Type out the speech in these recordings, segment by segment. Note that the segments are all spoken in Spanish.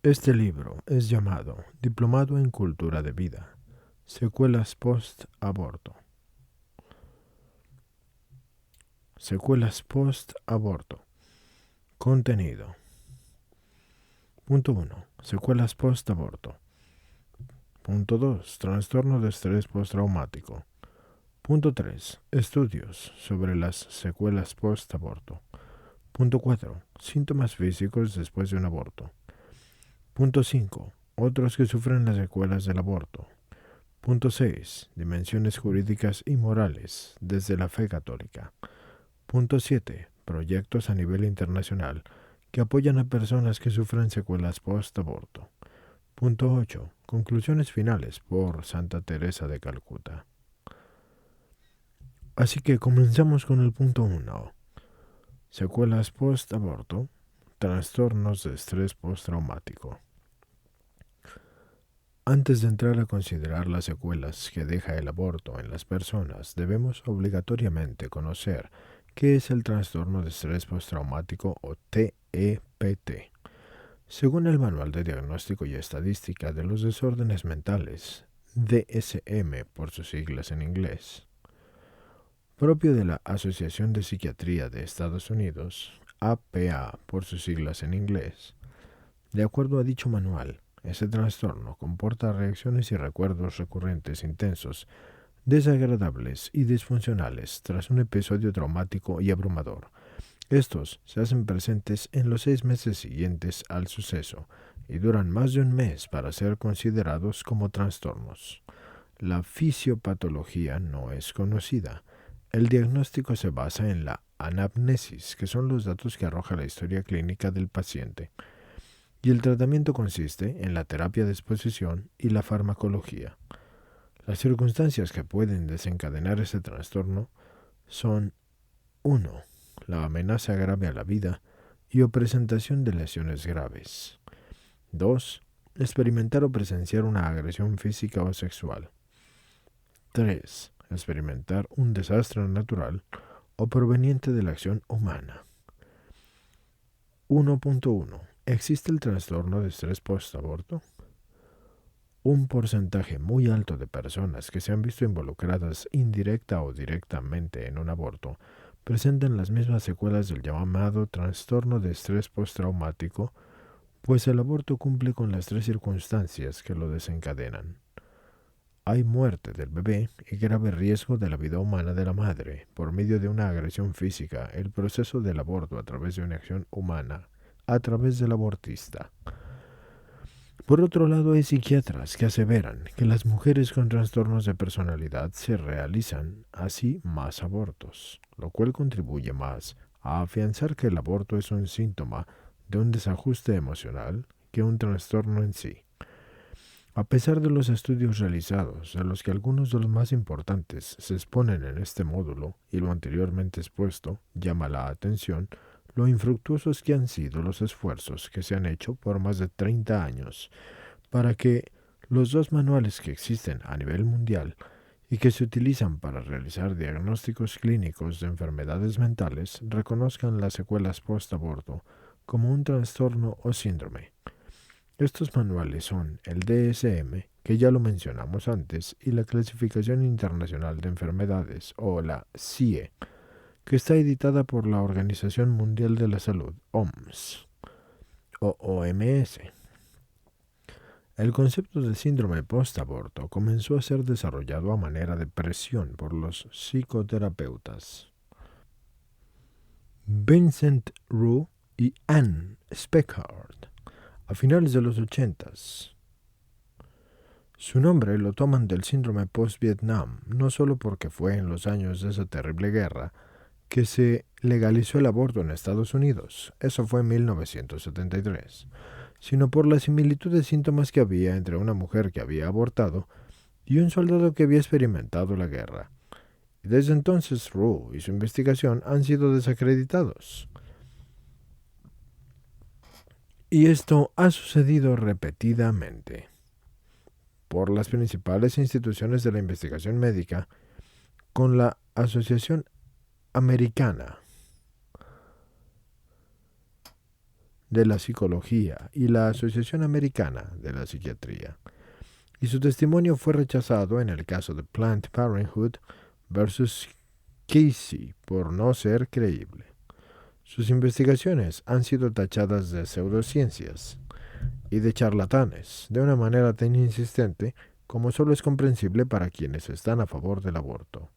Este libro es llamado Diplomado en Cultura de Vida, Secuelas Post-Aborto. Secuelas Post-Aborto. Contenido. Punto 1. Secuelas Post-Aborto. Punto 2. Trastorno de estrés postraumático. Punto 3. Estudios sobre las secuelas post-aborto. Punto 4. Síntomas físicos después de un aborto. Punto 5. Otros que sufren las secuelas del aborto. Punto 6. Dimensiones jurídicas y morales desde la fe católica. Punto 7. Proyectos a nivel internacional que apoyan a personas que sufren secuelas post-aborto. Punto 8. Conclusiones finales por Santa Teresa de Calcuta. Así que comenzamos con el punto 1. Secuelas post-aborto, trastornos de estrés postraumático. Antes de entrar a considerar las secuelas que deja el aborto en las personas, debemos obligatoriamente conocer qué es el trastorno de estrés postraumático o TEPT. Según el Manual de Diagnóstico y Estadística de los Desórdenes Mentales, DSM por sus siglas en inglés, propio de la Asociación de Psiquiatría de Estados Unidos, APA por sus siglas en inglés, de acuerdo a dicho manual, ese trastorno comporta reacciones y recuerdos recurrentes intensos, desagradables y disfuncionales tras un episodio traumático y abrumador. Estos se hacen presentes en los 6 meses siguientes al suceso y duran más de un mes para ser considerados como trastornos. La fisiopatología no es conocida. El diagnóstico se basa en la anamnesis, que son los datos que arroja la historia clínica del paciente, y el tratamiento consiste en la terapia de exposición y la farmacología. Las circunstancias que pueden desencadenar ese trastorno son 1. La amenaza grave a la vida y o presentación de lesiones graves. 2. Experimentar o presenciar una agresión física o sexual. 3. Experimentar un desastre natural o proveniente de la acción humana. 1.1. ¿Existe el trastorno de estrés post-aborto? Un porcentaje muy alto de personas que se han visto involucradas indirecta o directamente en un aborto presentan las mismas secuelas del llamado trastorno de estrés postraumático, pues el aborto cumple con las 3 circunstancias que lo desencadenan. Hay muerte del bebé y grave riesgo de la vida humana de la madre por medio de una agresión física, el proceso del aborto a través de una acción humana, a través del abortista. Por otro lado, hay psiquiatras que aseveran que las mujeres con trastornos de personalidad se realizan así más abortos, lo cual contribuye más a afianzar que el aborto es un síntoma de un desajuste emocional que un trastorno en sí. A pesar de los estudios realizados, de los que algunos de los más importantes se exponen en este módulo, y lo anteriormente expuesto llama la atención lo infructuosos que han sido los esfuerzos que se han hecho por más de 30 años para que los 2 manuales que existen a nivel mundial y que se utilizan para realizar diagnósticos clínicos de enfermedades mentales reconozcan las secuelas post-aborto como un trastorno o síndrome. Estos manuales son el DSM, que ya lo mencionamos antes, y la Clasificación Internacional de Enfermedades, o la CIE, que está editada por la Organización Mundial de la Salud, OMS, o OMS. El concepto de síndrome post-aborto comenzó a ser desarrollado a manera de presión por los psicoterapeutas Vincent Roux y Anne Speckhard a finales de los 80s. Su nombre lo toman del síndrome post-Vietnam, no solo porque fue en los años de esa terrible guerra que se legalizó el aborto en Estados Unidos, eso fue en 1973, sino por la similitud de síntomas que había entre una mujer que había abortado y un soldado que había experimentado la guerra. Y desde entonces Roux y su investigación han sido desacreditados. Y esto ha sucedido repetidamente por las principales instituciones de la investigación médica con la Asociación Americana de la Psicología y la Asociación Americana de la Psiquiatría, y su testimonio fue rechazado en el caso de Planned Parenthood versus Casey por no ser creíble. Sus investigaciones han sido tachadas de pseudociencias y de charlatanes de una manera tan insistente como solo es comprensible para quienes están a favor del aborto.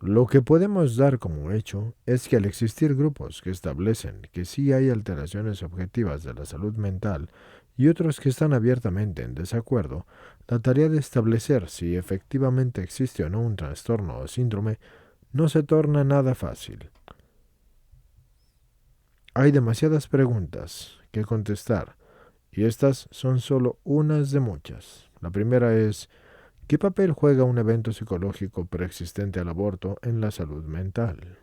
Lo que podemos dar como hecho es que al existir grupos que establecen que sí hay alteraciones objetivas de la salud mental y otros que están abiertamente en desacuerdo, la tarea de establecer si efectivamente existe o no un trastorno o síndrome no se torna nada fácil. Hay demasiadas preguntas que contestar, y estas son solo unas de muchas. La primera es, ¿qué papel juega un evento psicológico preexistente al aborto en la salud mental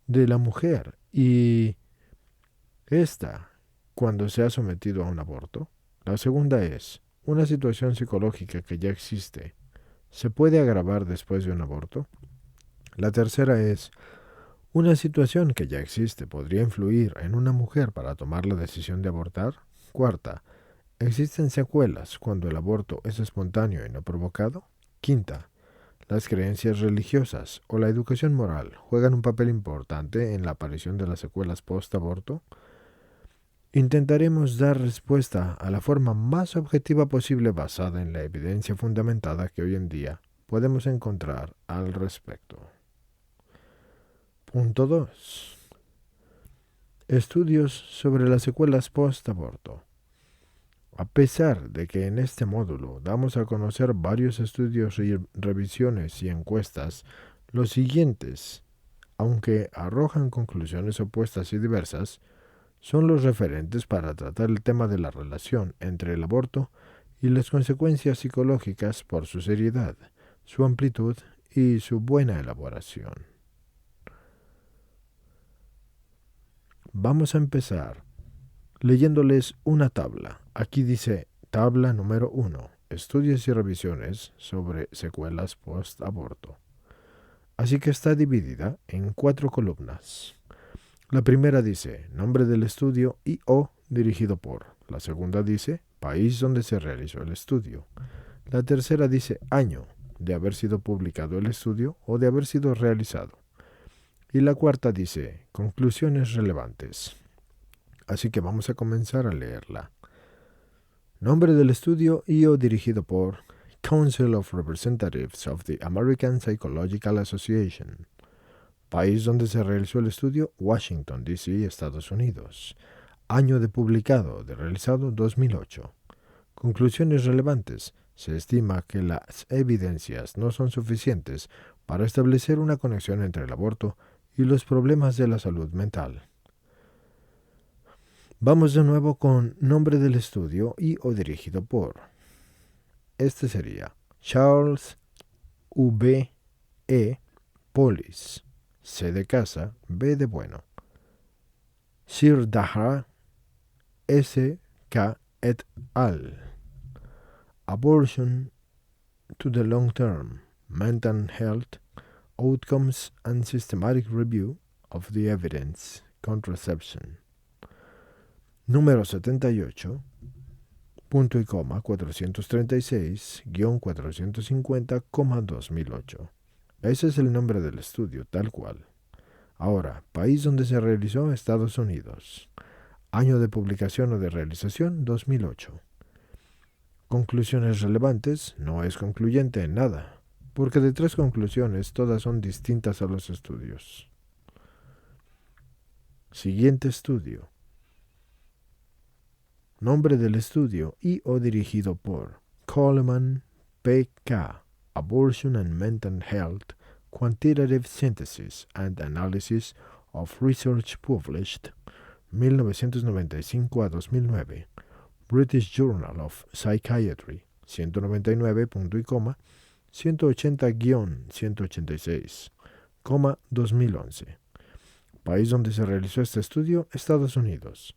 de la mujer? Y esta, cuando se ha sometido a un aborto. La segunda es, ¿una situación psicológica que ya existe se puede agravar después de un aborto? La tercera es, ¿una situación que ya existe podría influir en una mujer para tomar la decisión de abortar? Cuarta, ¿existen secuelas cuando el aborto es espontáneo y no provocado? Quinta, ¿las creencias religiosas o la educación moral juegan un papel importante en la aparición de las secuelas post-aborto? Intentaremos dar respuesta a la forma más objetiva posible basada en la evidencia fundamentada que hoy en día podemos encontrar al respecto. Punto 2. Estudios sobre las secuelas post-aborto. A pesar de que en este módulo damos a conocer varios estudios y revisiones y encuestas, los siguientes, aunque arrojan conclusiones opuestas y diversas, son los referentes para tratar el tema de la relación entre el aborto y las consecuencias psicológicas por su seriedad, su amplitud y su buena elaboración. Vamos a empezar leyéndoles una tabla. Aquí dice tabla número 1, estudios y revisiones sobre secuelas post-aborto. Así que está dividida en 4 columnas. La primera dice nombre del estudio y o dirigido por. La segunda dice país donde se realizó el estudio. La tercera dice año de haber sido publicado el estudio o de haber sido realizado. Y la cuarta dice conclusiones relevantes. Así que vamos a comenzar a leerla. Nombre del estudio y o dirigido por Council of Representatives of the American Psychological Association. País donde se realizó el estudio, Washington, D.C., Estados Unidos. Año de publicado, de realizado, 2008. Conclusiones relevantes. Se estima que las evidencias no son suficientes para establecer una conexión entre el aborto y los problemas de la salud mental. Vamos de nuevo con nombre del estudio y o dirigido por. Este sería Charles V. E. Polis. C de casa, B de bueno. Sir Dahra, S. K. et al. Abortion to the Long Term, Mental Health, Outcomes and Systematic Review of the Evidence, Contraception. Número 78, punto y coma, 436-450,2008. Ese es el nombre del estudio, tal cual. Ahora, país donde se realizó, Estados Unidos. Año de publicación o de realización, 2008. Conclusiones relevantes, no es concluyente en nada, porque de 3 conclusiones todas son distintas a los estudios. Siguiente estudio. Nombre del estudio y o dirigido por Coleman, P.K., Abortion and Mental Health, Quantitative Synthesis and Analysis of Research Published, 1995 a 2009, British Journal of Psychiatry, 199, punto y coma, 180-186, 2011. País donde se realizó este estudio, Estados Unidos.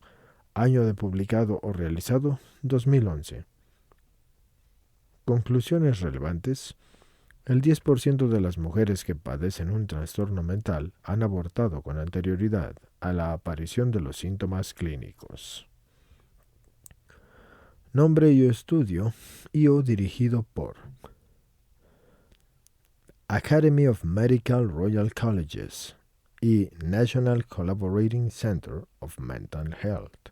Año de publicado o realizado, 2011. Conclusiones relevantes. El 10% de las mujeres que padecen un trastorno mental han abortado con anterioridad a la aparición de los síntomas clínicos. Nombre y estudio y o dirigido por Academy of Medical Royal Colleges y National Collaborating Center of Mental Health.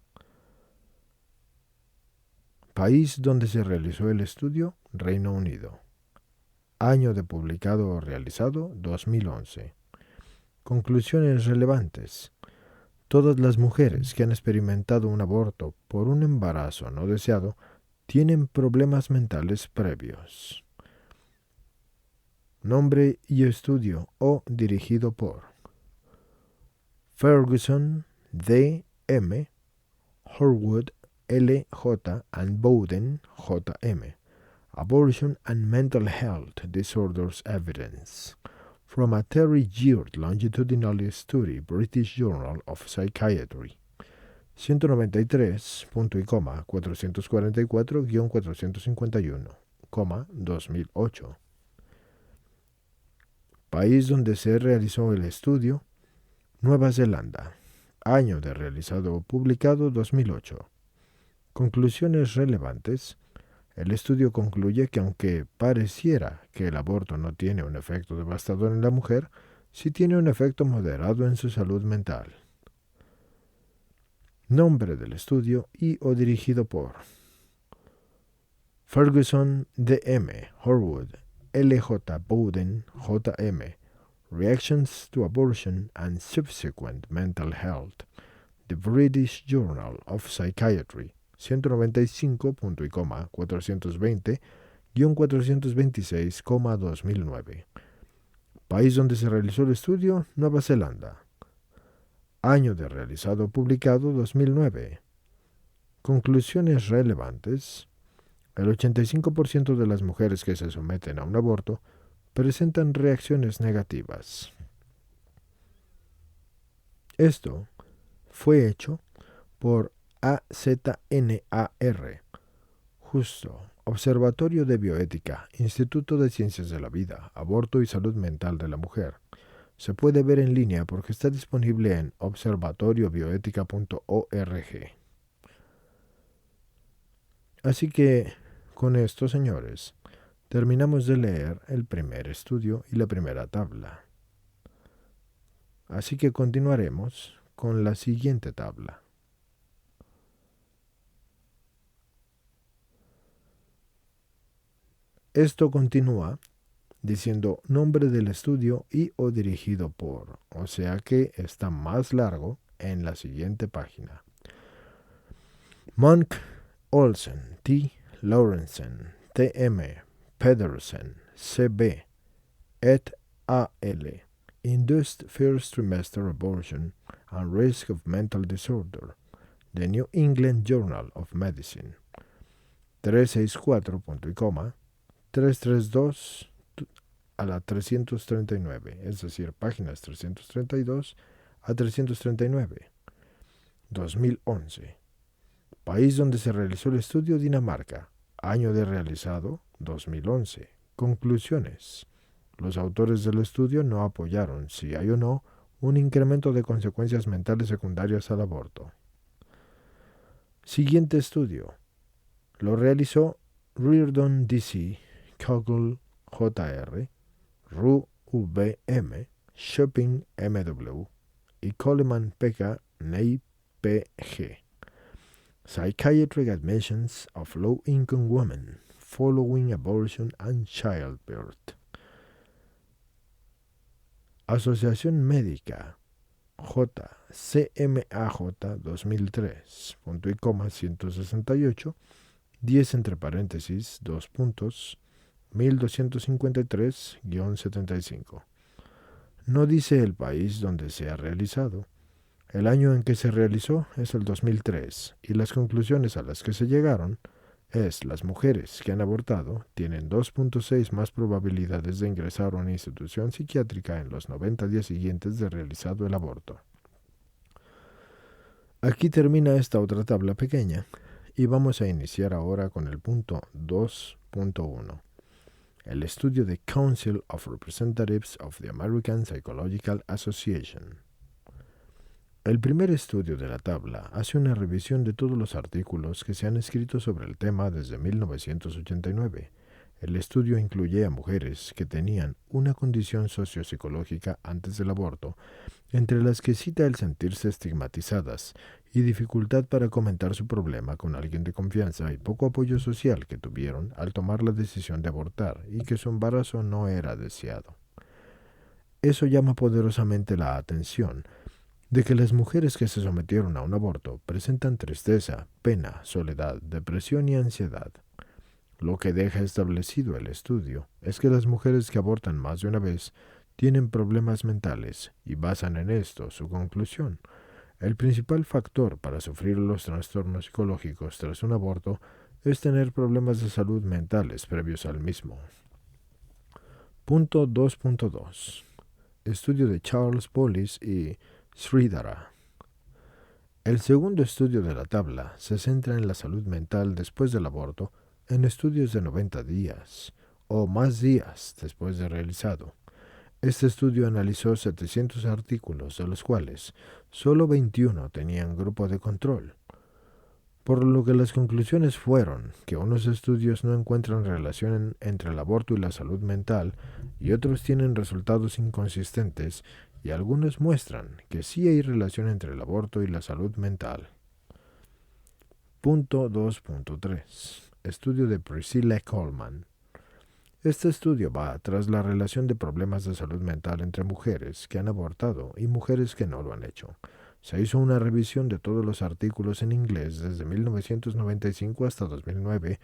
País donde se realizó el estudio, Reino Unido. Año de publicado o realizado, 2011. Conclusiones relevantes. Todas las mujeres que han experimentado un aborto por un embarazo no deseado tienen problemas mentales previos. Nombre y estudio o dirigido por Ferguson, D. M., Horwood, L. J. and Bowden, J. M. Abortion and Mental Health Disorders Evidence. From a Terry Geard Longitudinal Study, British Journal of Psychiatry. 193, punto y coma, 444-451, 2008. País donde se realizó el estudio, Nueva Zelanda. Año de realizado o publicado, 2008. Conclusiones relevantes. El estudio concluye que aunque pareciera que el aborto no tiene un efecto devastador en la mujer, sí tiene un efecto moderado en su salud mental. Nombre del estudio y o dirigido por Ferguson, D. M., Horwood, L. J. Bowden, J. M., Reactions to Abortion and Subsequent Mental Health, The British Journal of Psychiatry, 195, punto y coma, 420-426, 2009. País donde se realizó el estudio, Nueva Zelanda. Año de realizado o publicado, 2009. Conclusiones relevantes. El 85% de las mujeres que se someten a un aborto presentan reacciones negativas. Esto fue hecho por AZNAR, Justo, Observatorio de Bioética, Instituto de Ciencias de la Vida, Aborto y Salud Mental de la Mujer. Se puede ver en línea porque está disponible en observatoriobioética.org. Así que, con esto, señores, terminamos de leer el primer estudio y la primera tabla. Así que continuaremos con la siguiente tabla. Esto continúa diciendo nombre del estudio y o dirigido por, o sea que está más largo en la siguiente página. Monk, Olsen, T. Lawrenson, T.M., Pedersen, C.B., et al. Induced First Trimester Abortion and Risk of Mental Disorder, The New England Journal of Medicine, 364, punto y coma, 332 a la 339, es decir, páginas 332 a 339, 2011. País donde se realizó el estudio, Dinamarca. Año de realizado, 2011. Conclusiones. Los autores del estudio no apoyaron, si hay o no, un incremento de consecuencias mentales secundarias al aborto. Siguiente estudio. Lo realizó Reardon D.C., Kogel Jr., Ru V.M., Shopping M.W. y Coleman P.K., Ney P.G. Psychiatric Admissions of Low-Income Women Following Abortion and Childbirth. Asociación Médica JCMAJ 2003, punto y coma 168, 10 entre paréntesis, 2 puntos, 1253-75. No dice el país donde se ha realizado. El año en que se realizó es el 2003 y las conclusiones a las que se llegaron es las mujeres que han abortado tienen 2.6 más probabilidades de ingresar a una institución psiquiátrica en los 90 días siguientes de realizado el aborto. Aquí termina esta otra tabla pequeña y vamos a iniciar ahora con el punto 2.1. El estudio de Council of Representatives of the American Psychological Association. El primer estudio de la tabla hace una revisión de todos los artículos que se han escrito sobre el tema desde 1989. El estudio incluye a mujeres que tenían una condición sociopsicológica antes del aborto, entre las que cita el sentirse estigmatizadas y dificultad para comentar su problema con alguien de confianza y poco apoyo social que tuvieron al tomar la decisión de abortar y que su embarazo no era deseado. Eso llama poderosamente la atención de que las mujeres que se sometieron a un aborto presentan tristeza, pena, soledad, depresión y ansiedad. Lo que deja establecido el estudio es que las mujeres que abortan más de una vez tienen problemas mentales y basan en esto su conclusión. El principal factor para sufrir los trastornos psicológicos tras un aborto es tener problemas de salud mentales previos al mismo. Punto 2.2. Estudio de Charles Bolles y Sridhara. El segundo estudio de la tabla se centra en la salud mental después del aborto en estudios de 90 días o más días después de realizado. Este estudio analizó 700 artículos, de los cuales solo 21 tenían grupo de control, por lo que las conclusiones fueron que unos estudios no encuentran relación entre el aborto y la salud mental y otros tienen resultados inconsistentes y algunos muestran que sí hay relación entre el aborto y la salud mental. Punto 2.3. Estudio de Priscilla Coleman. Este estudio va tras la relación de problemas de salud mental entre mujeres que han abortado y mujeres que no lo han hecho. Se hizo una revisión de todos los artículos en inglés desde 1995 hasta 2009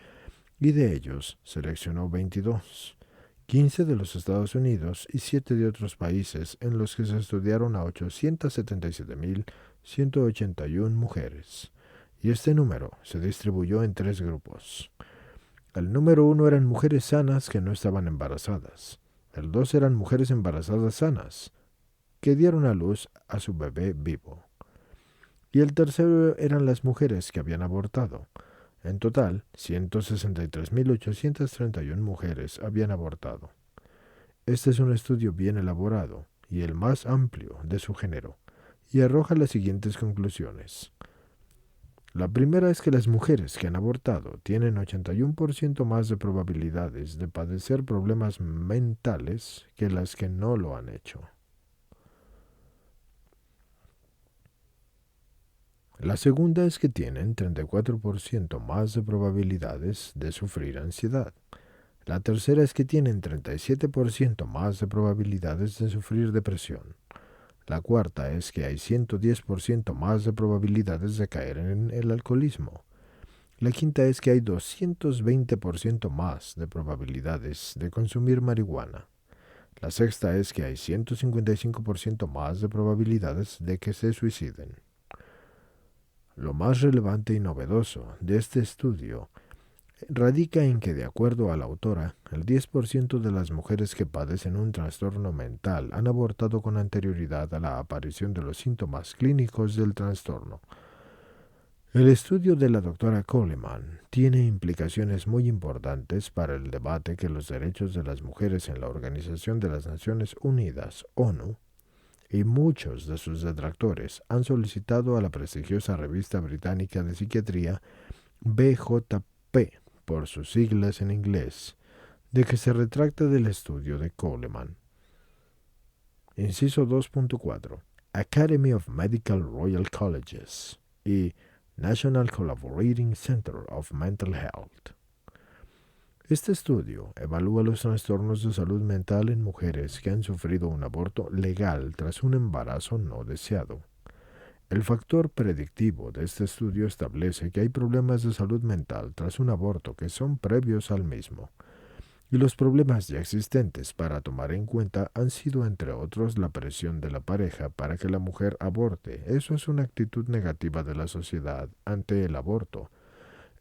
y de ellos seleccionó 22, 15 de los Estados Unidos y 7 de otros países, en los que se estudiaron a 877.181 mujeres. Y este número se distribuyó en 3 grupos. El número 1 eran mujeres sanas que no estaban embarazadas. El 2 eran mujeres embarazadas sanas, que dieron a luz a su bebé vivo. Y el tercero eran las mujeres que habían abortado. En total, 163.831 mujeres habían abortado. Este es un estudio bien elaborado y el más amplio de su género, y arroja las siguientes conclusiones. La primera es que las mujeres que han abortado tienen 81% más de probabilidades de padecer problemas mentales que las que no lo han hecho. La segunda es que tienen 34% más de probabilidades de sufrir ansiedad. La tercera es que tienen 37% más de probabilidades de sufrir depresión. La cuarta es que hay 110% más de probabilidades de caer en el alcoholismo. La quinta es que hay 220% más de probabilidades de consumir marihuana. La sexta es que hay 155% más de probabilidades de que se suiciden. Lo más relevante y novedoso de este estudio radica en que, de acuerdo a la autora, el 10% de las mujeres que padecen un trastorno mental han abortado con anterioridad a la aparición de los síntomas clínicos del trastorno. El estudio de la doctora Coleman tiene implicaciones muy importantes para el debate que los derechos de las mujeres en la Organización de las Naciones Unidas, ONU, y muchos de sus detractores han solicitado a la prestigiosa revista británica de psiquiatría BJP, por sus siglas en inglés, de que se retracte del estudio de Coleman. Inciso 2.4. Academy of Medical Royal Colleges y National Collaborating Center of Mental Health. Este estudio evalúa los trastornos de salud mental en mujeres que han sufrido un aborto legal tras un embarazo no deseado. El factor predictivo de este estudio establece que hay problemas de salud mental tras un aborto que son previos al mismo, y los problemas ya existentes para tomar en cuenta han sido, entre otros, la presión de la pareja para que la mujer aborte. Eso es una actitud negativa de la sociedad ante el aborto.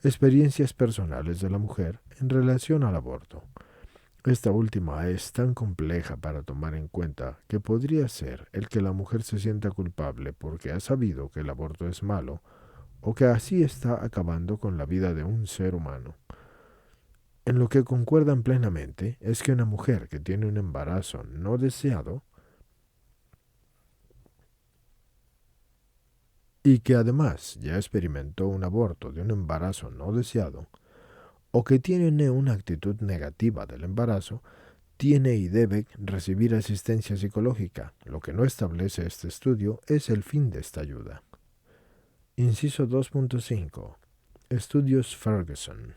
Experiencias personales de la mujer en relación al aborto. Esta última es tan compleja para tomar en cuenta que podría ser el que la mujer se sienta culpable porque ha sabido que el aborto es malo o que así está acabando con la vida de un ser humano. En lo que concuerdan plenamente es que una mujer que tiene un embarazo no deseado y que además ya experimentó un aborto de un embarazo no deseado, o que tiene una actitud negativa del embarazo, tiene y debe recibir asistencia psicológica. Lo que no establece este estudio es el fin de esta ayuda. Inciso 2.5. Estudios Ferguson.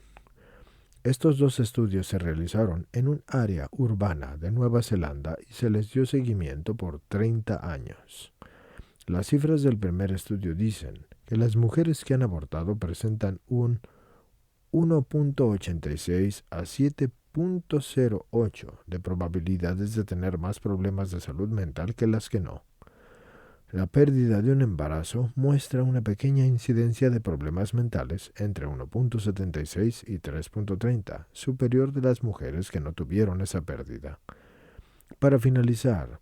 Estos dos estudios se realizaron en un área urbana de Nueva Zelanda y se les dio seguimiento por 30 años. Las cifras del primer estudio dicen que las mujeres que han abortado presentan un 1.86 a 7.08 de probabilidades de tener más problemas de salud mental que las que no. La pérdida de un embarazo muestra una pequeña incidencia de problemas mentales entre 1.76 y 3.30, superior de las mujeres que no tuvieron esa pérdida. Para finalizar,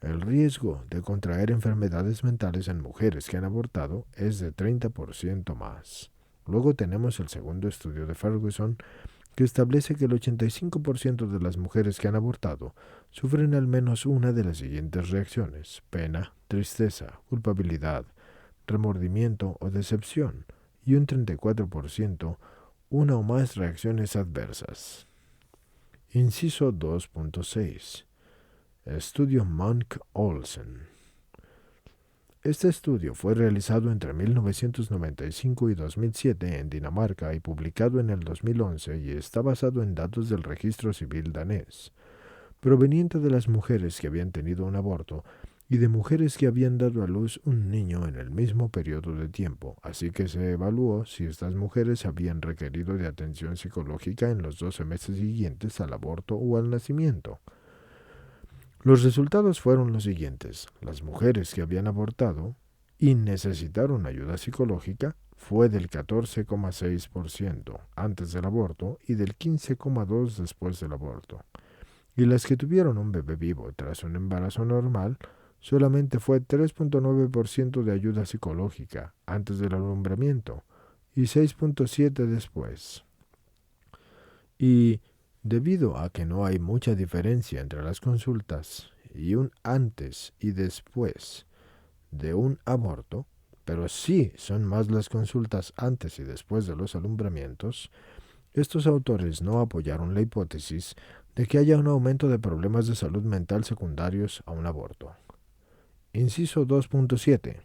el riesgo de contraer enfermedades mentales en mujeres que han abortado es de 30% más. Luego tenemos el segundo estudio de Ferguson, que establece que el 85% de las mujeres que han abortado sufren al menos una de las siguientes reacciones: pena, tristeza, culpabilidad, remordimiento o decepción, y un 34% una o más reacciones adversas. Inciso 2.6. Estudio Monk-Olsen. Este estudio fue realizado entre 1995 y 2007 en Dinamarca y publicado en el 2011 y está basado en datos del registro civil danés, proveniente de las mujeres que habían tenido un aborto y de mujeres que habían dado a luz un niño en el mismo periodo de tiempo, así que se evaluó si estas mujeres habían requerido de atención psicológica en los 12 meses siguientes al aborto o al nacimiento. Los resultados fueron los siguientes: las mujeres que habían abortado y necesitaron ayuda psicológica fue del 14,6% antes del aborto y del 15,2% después del aborto. Y las que tuvieron un bebé vivo tras un embarazo normal, solamente fue 3,9% de ayuda psicológica antes del alumbramiento y 6,7% después. Y debido a que no hay mucha diferencia entre las consultas y un antes y después de un aborto, pero sí son más las consultas antes y después de los alumbramientos, estos autores no apoyaron la hipótesis de que haya un aumento de problemas de salud mental secundarios a un aborto. Inciso 2.7.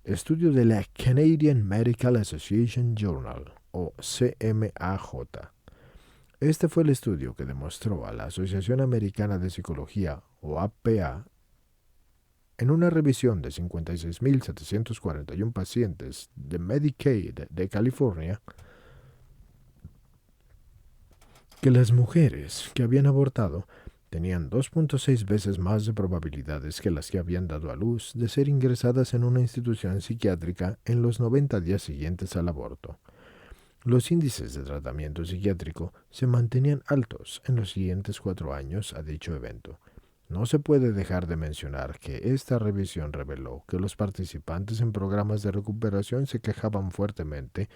Estudio de la Canadian Medical Association Journal, o CMAJ. Este fue el estudio que demostró a la Asociación Americana de Psicología, o APA, en una revisión de 56.741 pacientes de Medicaid de California, que las mujeres que habían abortado tenían 2.6 veces más de probabilidades que las que habían dado a luz de ser ingresadas en una institución psiquiátrica en los 90 días siguientes al aborto. Los índices de tratamiento psiquiátrico se mantenían altos en los siguientes 4 años a dicho evento. No se puede dejar de mencionar que esta revisión reveló que los participantes en programas de recuperación se quejaban fuertemente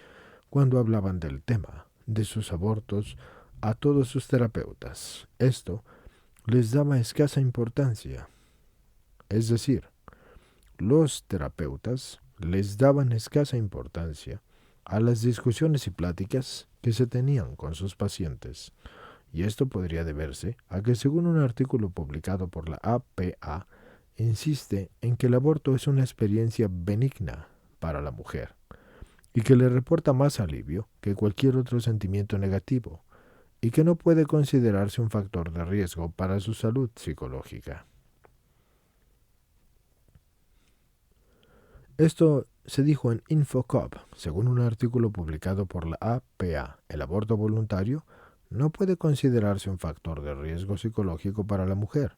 cuando hablaban del tema de sus abortos a todos sus terapeutas. Esto les daba escasa importancia. Es decir, los terapeutas les daban escasa importancia a las discusiones y pláticas que se tenían con sus pacientes, y esto podría deberse a que, según un artículo publicado por la APA, insiste en que el aborto es una experiencia benigna para la mujer y que le reporta más alivio que cualquier otro sentimiento negativo y que no puede considerarse un factor de riesgo para su salud psicológica. Esto se dijo en Infocop, según un artículo publicado por la APA. El aborto voluntario no puede considerarse un factor de riesgo psicológico para la mujer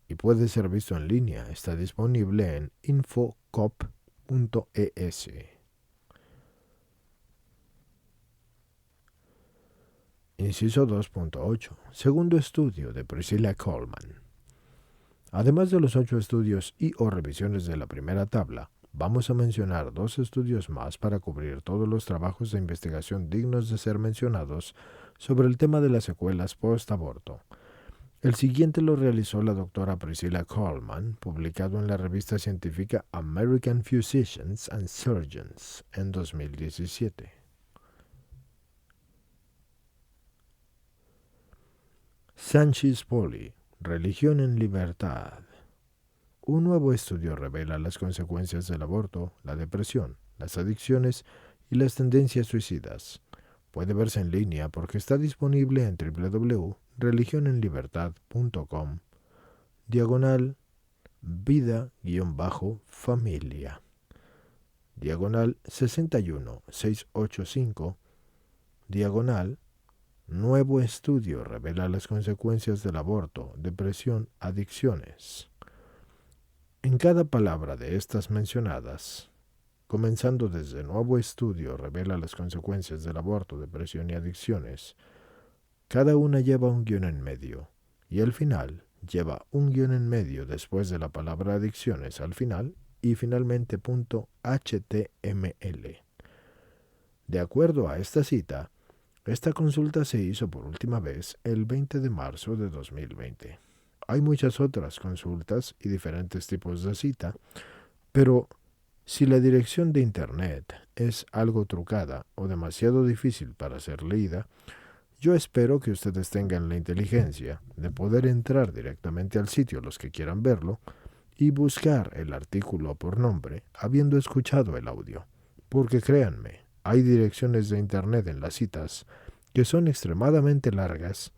y puede ser visto en línea. Está disponible en infocop.es. Inciso 2.8. Segundo estudio de Priscilla Coleman. Además de los 8 estudios y o revisiones de la primera tabla, vamos a mencionar 2 estudios más para cubrir todos los trabajos de investigación dignos de ser mencionados sobre el tema de las secuelas post-aborto. El siguiente lo realizó la doctora Priscilla Coleman, publicado en la revista científica American Physicians and Surgeons en 2017. Sánchez Poli, Religión en Libertad. Un nuevo estudio revela las consecuencias del aborto, la depresión, las adicciones y las tendencias suicidas. Puede verse en línea porque está disponible en www.religionenlibertad.com /vida-familia /61685 Nuevo estudio revela las consecuencias del aborto, depresión, adicciones. En cada palabra de estas mencionadas, comenzando desde nuevo estudio revela las consecuencias del aborto, depresión y adicciones, cada una lleva un guión en medio, y al final lleva un guión en medio después de la palabra adicciones al final, y finalmente .html. De acuerdo a esta cita, esta consulta se hizo por última vez el 20 de marzo de 2020. Hay muchas otras consultas y diferentes tipos de cita, pero si la dirección de Internet es algo trucada o demasiado difícil para ser leída, yo espero que ustedes tengan la inteligencia de poder entrar directamente al sitio los que quieran verlo y buscar el artículo por nombre habiendo escuchado el audio, porque créanme, hay direcciones de Internet en las citas que son extremadamente largas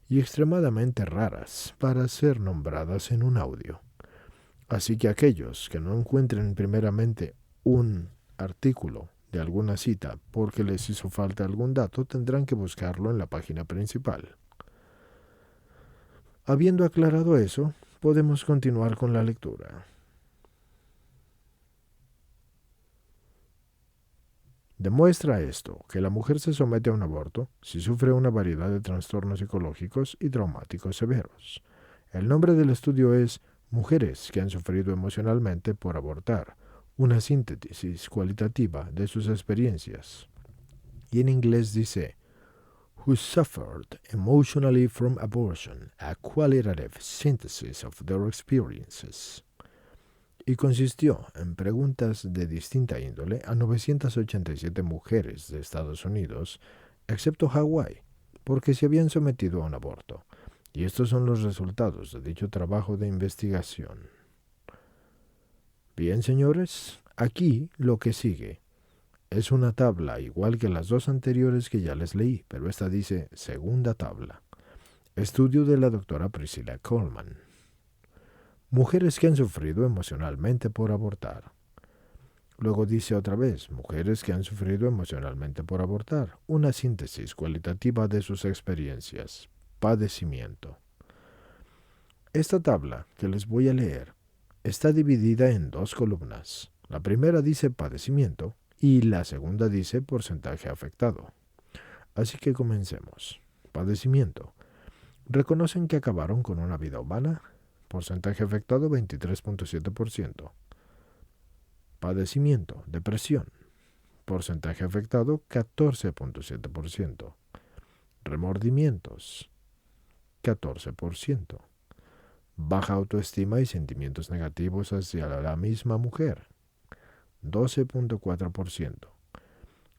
y extremadamente raras para ser nombradas en un audio. Así que aquellos que no encuentren primeramente un artículo de alguna cita porque les hizo falta algún dato tendrán que buscarlo en la página principal. Habiendo aclarado eso, podemos continuar con la lectura. Demuestra esto que la mujer se somete a un aborto si sufre una variedad de trastornos psicológicos y traumáticos severos. El nombre del estudio es Mujeres que han sufrido emocionalmente por abortar, una síntesis cualitativa de sus experiencias. Y en inglés dice, Who suffered emotionally from abortion, a qualitative synthesis of their experiences. Y consistió en preguntas de distinta índole a 987 mujeres de Estados Unidos, excepto Hawái, porque se habían sometido a un aborto. Y estos son los resultados de dicho trabajo de investigación. Bien, señores, aquí lo que sigue es una tabla igual que las dos anteriores que ya les leí, pero esta dice segunda tabla. Estudio de la doctora Priscilla Coleman. Mujeres que han sufrido emocionalmente por abortar. Luego dice otra vez, mujeres que han sufrido emocionalmente por abortar, una síntesis cualitativa de sus experiencias. Padecimiento. Esta tabla que les voy a leer está dividida en dos columnas. La primera dice padecimiento y la segunda dice porcentaje afectado. Así que comencemos. Padecimiento. ¿Reconocen que acabaron con una vida humana? Porcentaje afectado 23.7%. Padecimiento. Depresión. Porcentaje afectado 14.7%. Remordimientos. 14%. Baja autoestima y sentimientos negativos hacia la misma mujer. 12.4%.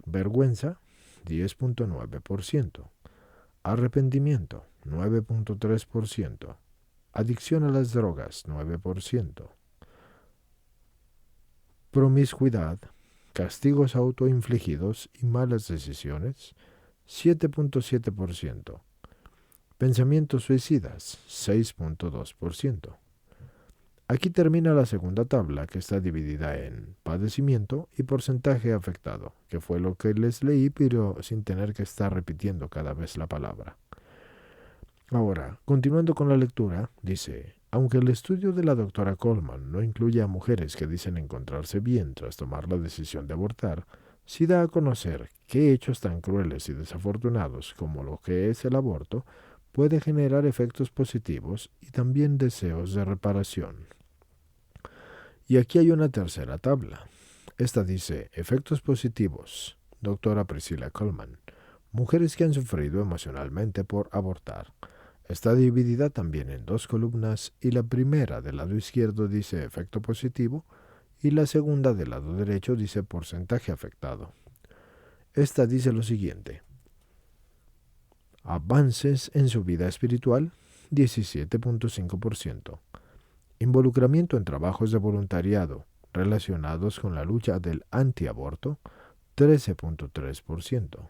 Vergüenza. 10.9%. Arrepentimiento. 9.3%. Adicción a las drogas. 9%. Promiscuidad. Castigos autoinfligidos y malas decisiones. 7.7%. Pensamientos suicidas, 6.2%. Aquí termina la segunda tabla que está dividida en padecimiento y porcentaje afectado, que fue lo que les leí pero sin tener que estar repitiendo cada vez la palabra. Ahora, continuando con la lectura, dice, aunque el estudio de la doctora Coleman no incluye a mujeres que dicen encontrarse bien tras tomar la decisión de abortar, sí da a conocer que hechos tan crueles y desafortunados como lo que es el aborto puede generar efectos positivos y también deseos de reparación. Y aquí hay una tercera tabla. Esta dice, efectos positivos, doctora Priscilla Coleman, mujeres que han sufrido emocionalmente por abortar. Está dividida también en dos columnas y la primera del lado izquierdo dice efecto positivo y la segunda del lado derecho dice porcentaje afectado. Esta dice lo siguiente: avances en su vida espiritual, 17.5%. Involucramiento en trabajos de voluntariado relacionados con la lucha del antiaborto, 13.3%.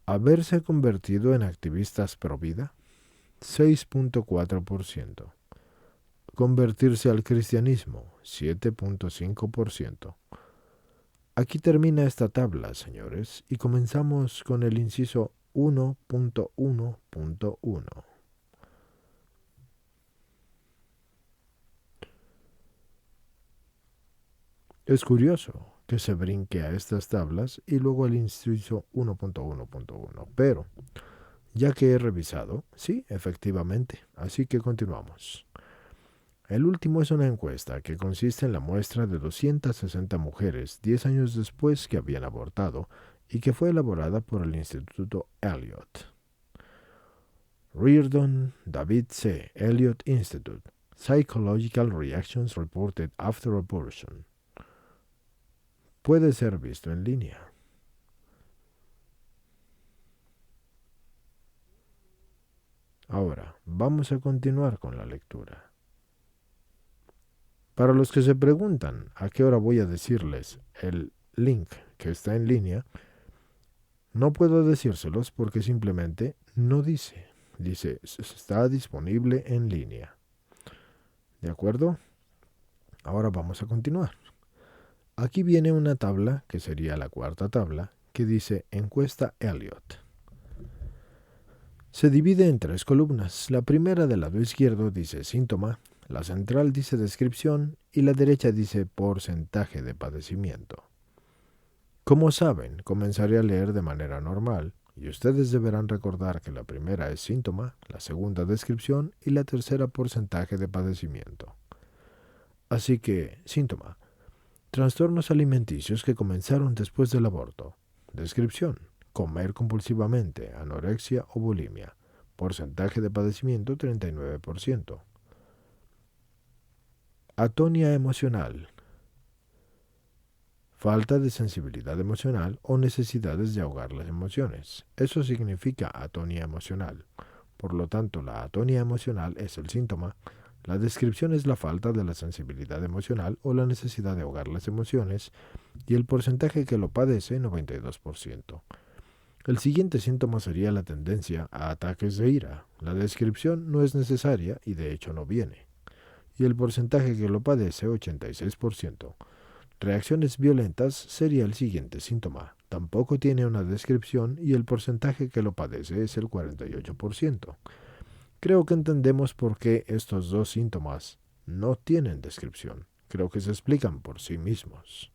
Haberse convertido en activistas pro vida, 6.4%. Convertirse al cristianismo, 7.5%. Aquí termina esta tabla, señores, y comenzamos con el inciso 1.1.1. Es curioso que se brinque a estas tablas y luego al inciso 1.1.1, pero ya que he revisado, sí, efectivamente, así que continuamos. El último es una encuesta que consiste en la muestra de 260 mujeres 10 años después que habían abortado y que fue elaborada por el Instituto Elliott. Reardon David C. Elliott Institute. Psychological Reactions Reported After Abortion. Puede ser visto en línea. Ahora, vamos a continuar con la lectura. Para los que se preguntan a qué hora voy a decirles el link que está en línea, no puedo decírselos porque simplemente no dice. Dice, está disponible en línea. ¿De acuerdo? Ahora vamos a continuar. Aquí viene una tabla, que sería la cuarta tabla, que dice encuesta Elliott. Se divide en tres columnas. La primera del lado izquierdo dice síntoma, la central dice descripción y la derecha dice porcentaje de padecimiento. Como saben, comenzaré a leer de manera normal y ustedes deberán recordar que la primera es síntoma, la segunda descripción y la tercera porcentaje de padecimiento. Así que, síntoma, trastornos alimenticios que comenzaron después del aborto. Descripción, comer compulsivamente, anorexia o bulimia. Porcentaje de padecimiento 39%. Atonia emocional. Falta de sensibilidad emocional o necesidades de ahogar las emociones. Eso significa atonia emocional. Por lo tanto, la atonia emocional es el síntoma. La descripción es la falta de la sensibilidad emocional o la necesidad de ahogar las emociones y el porcentaje que lo padece, 92%. El siguiente síntoma sería la tendencia a ataques de ira. La descripción no es necesaria y de hecho no viene. Y el porcentaje que lo padece, 86%. Reacciones violentas sería el siguiente síntoma. Tampoco tiene una descripción y el porcentaje que lo padece es el 48%. Creo que entendemos por qué estos dos síntomas no tienen descripción. Creo que se explican por sí mismos.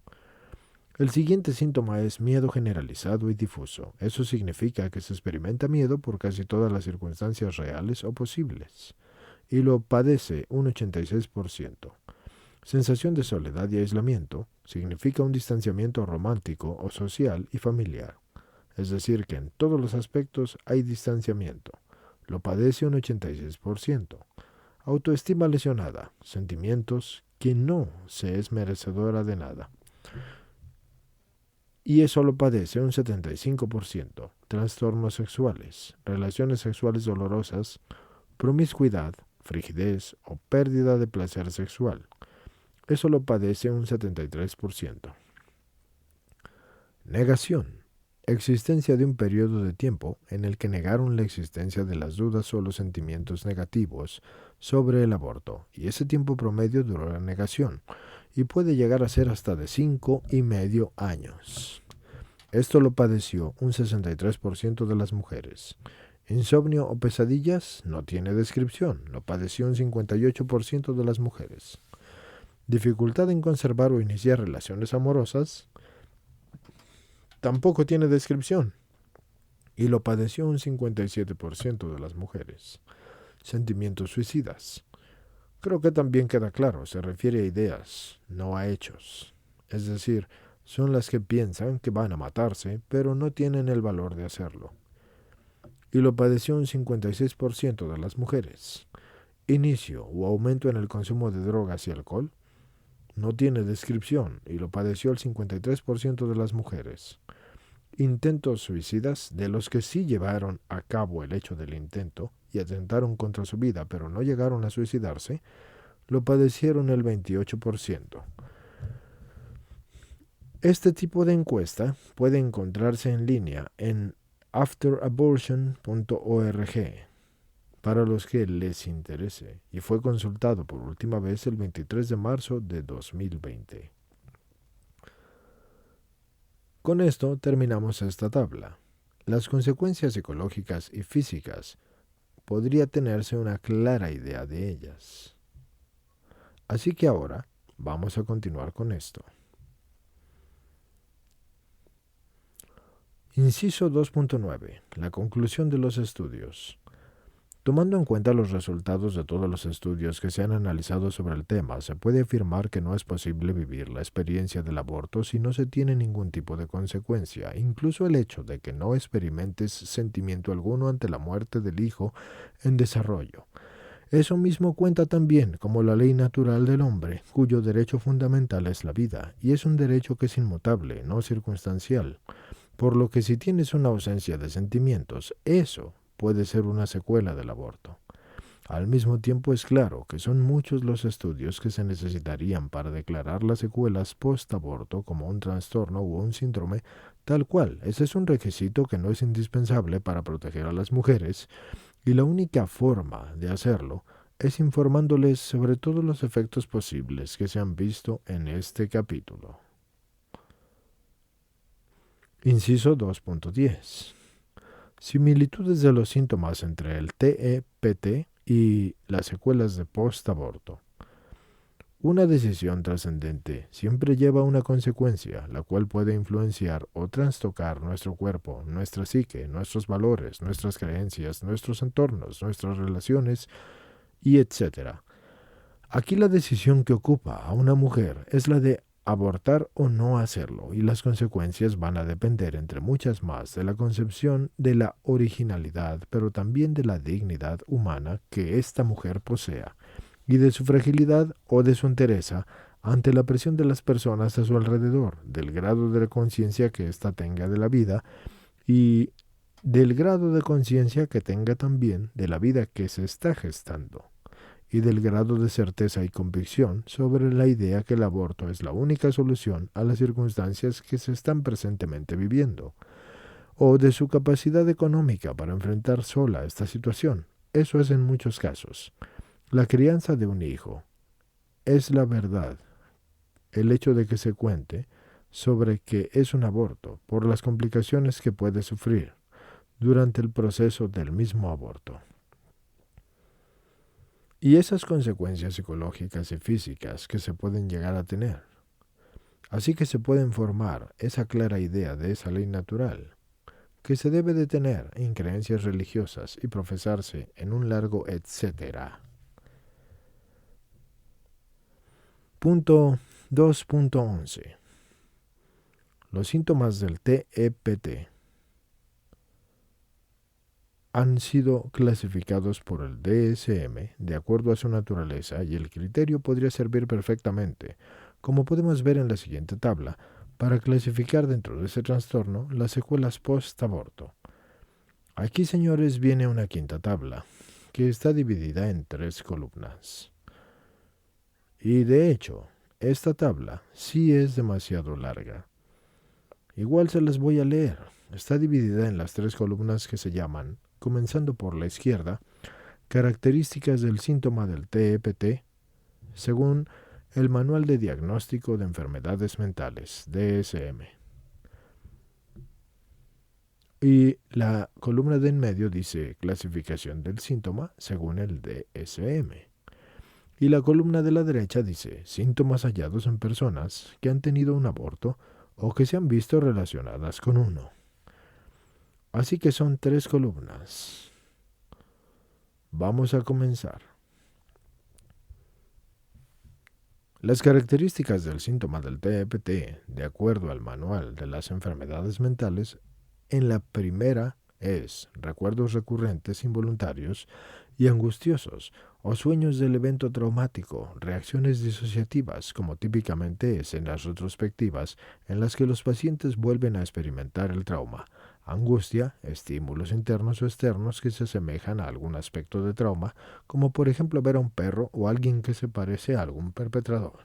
El siguiente síntoma es miedo generalizado y difuso. Eso significa que se experimenta miedo por casi todas las circunstancias reales o posibles. Y lo padece un 86%. Sensación de soledad y aislamiento significa un distanciamiento romántico o social y familiar. Es decir, que en todos los aspectos hay distanciamiento. Lo padece un 86%. Autoestima lesionada, sentimientos que no se es merecedora de nada. Y eso lo padece un 75%. Trastornos sexuales, relaciones sexuales dolorosas, promiscuidad, frigidez o pérdida de placer sexual. Eso lo padece un 73%. Negación. Existencia de un periodo de tiempo en el que negaron la existencia de las dudas o los sentimientos negativos sobre el aborto, y ese tiempo promedio duró la negación, y puede llegar a ser hasta de 5,5 años. Esto lo padeció un 63% de las mujeres. Insomnio o pesadillas no tiene descripción, lo padeció un 58% de las mujeres. Dificultad en conservar o iniciar relaciones amorosas tampoco tiene descripción y lo padeció un 57% de las mujeres. Sentimientos suicidas. Creo que también queda claro, se refiere a ideas, no a hechos. Es decir, son las que piensan que van a matarse, pero no tienen el valor de hacerlo. y lo padeció un 56% de las mujeres. Inicio o aumento en el consumo de drogas y alcohol no tiene descripción y lo padeció el 53% de las mujeres. Intentos suicidas, de los que sí llevaron a cabo el hecho del intento y atentaron contra su vida pero no llegaron a suicidarse, lo padecieron el 28%. Este tipo de encuesta puede encontrarse en línea en afterabortion.org para los que les interese y fue consultado por última vez el 23 de marzo de 2020. Con esto terminamos esta tabla. Las consecuencias psicológicas y físicas podría tenerse una clara idea de ellas. Así que ahora vamos a continuar con esto. Inciso 2.9. La conclusión de los estudios. Tomando en cuenta los resultados de todos los estudios que se han analizado sobre el tema, se puede afirmar que no es posible vivir la experiencia del aborto si no se tiene ningún tipo de consecuencia, incluso el hecho de que no experimentes sentimiento alguno ante la muerte del hijo en desarrollo. Eso mismo cuenta también como la ley natural del hombre, cuyo derecho fundamental es la vida, y es un derecho que es inmutable, no circunstancial. Por lo que si tienes una ausencia de sentimientos, eso puede ser una secuela del aborto. Al mismo tiempo es claro que son muchos los estudios que se necesitarían para declarar las secuelas post-aborto como un trastorno o un síndrome tal cual. Ese es un requisito que no es indispensable para proteger a las mujeres y la única forma de hacerlo es informándoles sobre todos los efectos posibles que se han visto en este capítulo. Inciso 2.10. Similitudes de los síntomas entre el TEPT y las secuelas de post-aborto. Una decisión trascendente siempre lleva una consecuencia, la cual puede influenciar o trastocar nuestro cuerpo, nuestra psique, nuestros valores, nuestras creencias, nuestros entornos, nuestras relaciones, y etc. Aquí la decisión que ocupa a una mujer es la de abortar o no hacerlo, y las consecuencias van a depender, entre muchas más, de la concepción de la originalidad, pero también de la dignidad humana que esta mujer posea, y de su fragilidad o de su entereza ante la presión de las personas a su alrededor, del grado de conciencia que ésta tenga de la vida, y del grado de conciencia que tenga también de la vida que se está gestando, y del grado de certeza y convicción sobre la idea que el aborto es la única solución a las circunstancias que se están presentemente viviendo, o de su capacidad económica para enfrentar sola esta situación. Eso es en muchos casos. La crianza de un hijo es la verdad. El hecho de que se cuente sobre que es un aborto por las complicaciones que puede sufrir durante el proceso del mismo aborto. Y esas consecuencias psicológicas y físicas que se pueden llegar a tener. Así que se puede formar esa clara idea de esa ley natural, que se debe de tener en creencias religiosas y profesarse en un largo etcétera. Punto 2.11. Los síntomas del TEPT han sido clasificados por el DSM de acuerdo a su naturaleza y el criterio podría servir perfectamente, como podemos ver en la siguiente tabla, para clasificar dentro de ese trastorno las secuelas post-aborto. Aquí, señores, viene una quinta tabla, que está dividida en 3 columnas. Y de hecho, esta tabla sí es demasiado larga. Igual se las voy a leer. Está dividida en las 3 columnas que se llaman, comenzando por la izquierda, características del síntoma del TEPT, según el Manual de Diagnóstico de Enfermedades Mentales, DSM. Y la columna de en medio dice clasificación del síntoma según el DSM. Y la columna de la derecha dice síntomas hallados en personas que han tenido un aborto o que se han visto relacionadas con uno. Así que son 3 columnas. Vamos a comenzar. Las características del síntoma del TEPT, de acuerdo al Manual de las Enfermedades Mentales, en la primera es recuerdos recurrentes involuntarios y angustiosos, o sueños del evento traumático, reacciones disociativas, como típicamente es en las retrospectivas, en las que los pacientes vuelven a experimentar el trauma, angustia, estímulos internos o externos que se asemejan a algún aspecto de trauma, como por ejemplo ver a un perro o alguien que se parece a algún perpetrador.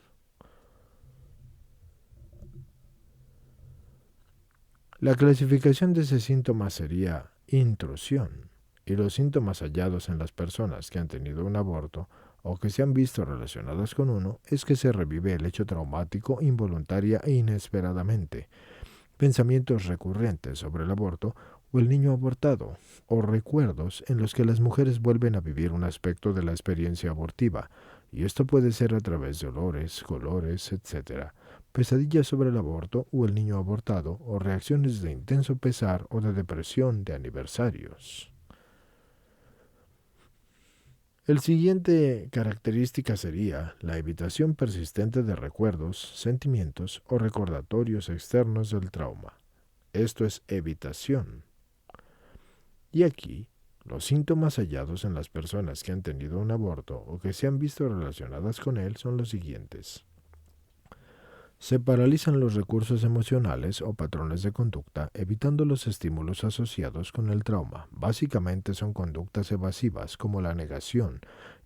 La clasificación de ese síntoma sería intrusión, y los síntomas hallados en las personas que han tenido un aborto o que se han visto relacionadas con uno es que se revive el hecho traumático involuntaria e inesperadamente, pensamientos recurrentes sobre el aborto o el niño abortado, o recuerdos en los que las mujeres vuelven a vivir un aspecto de la experiencia abortiva, y esto puede ser a través de olores, colores, etc., pesadillas sobre el aborto o el niño abortado, o reacciones de intenso pesar o de depresión de aniversarios. El siguiente característica sería la evitación persistente de recuerdos, sentimientos o recordatorios externos del trauma. Esto es evitación. Y aquí, los síntomas hallados en las personas que han tenido un aborto o que se han visto relacionadas con él son los siguientes. Se paralizan los recursos emocionales o patrones de conducta, evitando los estímulos asociados con el trauma. Básicamente son conductas evasivas como la negación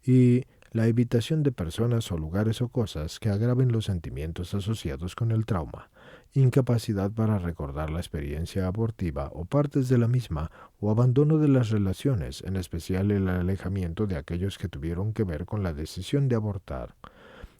y la evitación de personas o lugares o cosas que agraven los sentimientos asociados con el trauma, incapacidad para recordar la experiencia abortiva o partes de la misma, o abandono de las relaciones, en especial el alejamiento de aquellos que tuvieron que ver con la decisión de abortar,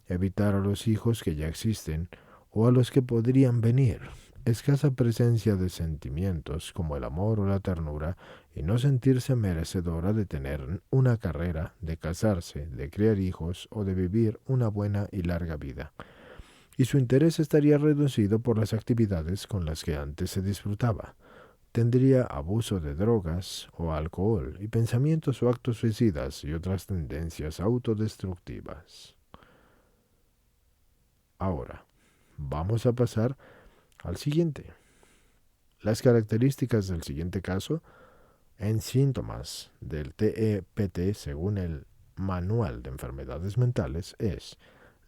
evitar a los hijos que ya existen o a los que podrían venir, escasa presencia de sentimientos como el amor o la ternura, y no sentirse merecedora de tener una carrera, de casarse, de criar hijos o de vivir una buena y larga vida. Y su interés estaría reducido por las actividades con las que antes se disfrutaba. Tendría abuso de drogas o alcohol y pensamientos o actos suicidas y otras tendencias autodestructivas. Ahora, vamos a pasar al siguiente. Las características del siguiente caso en síntomas del TEPT según el Manual de Enfermedades Mentales es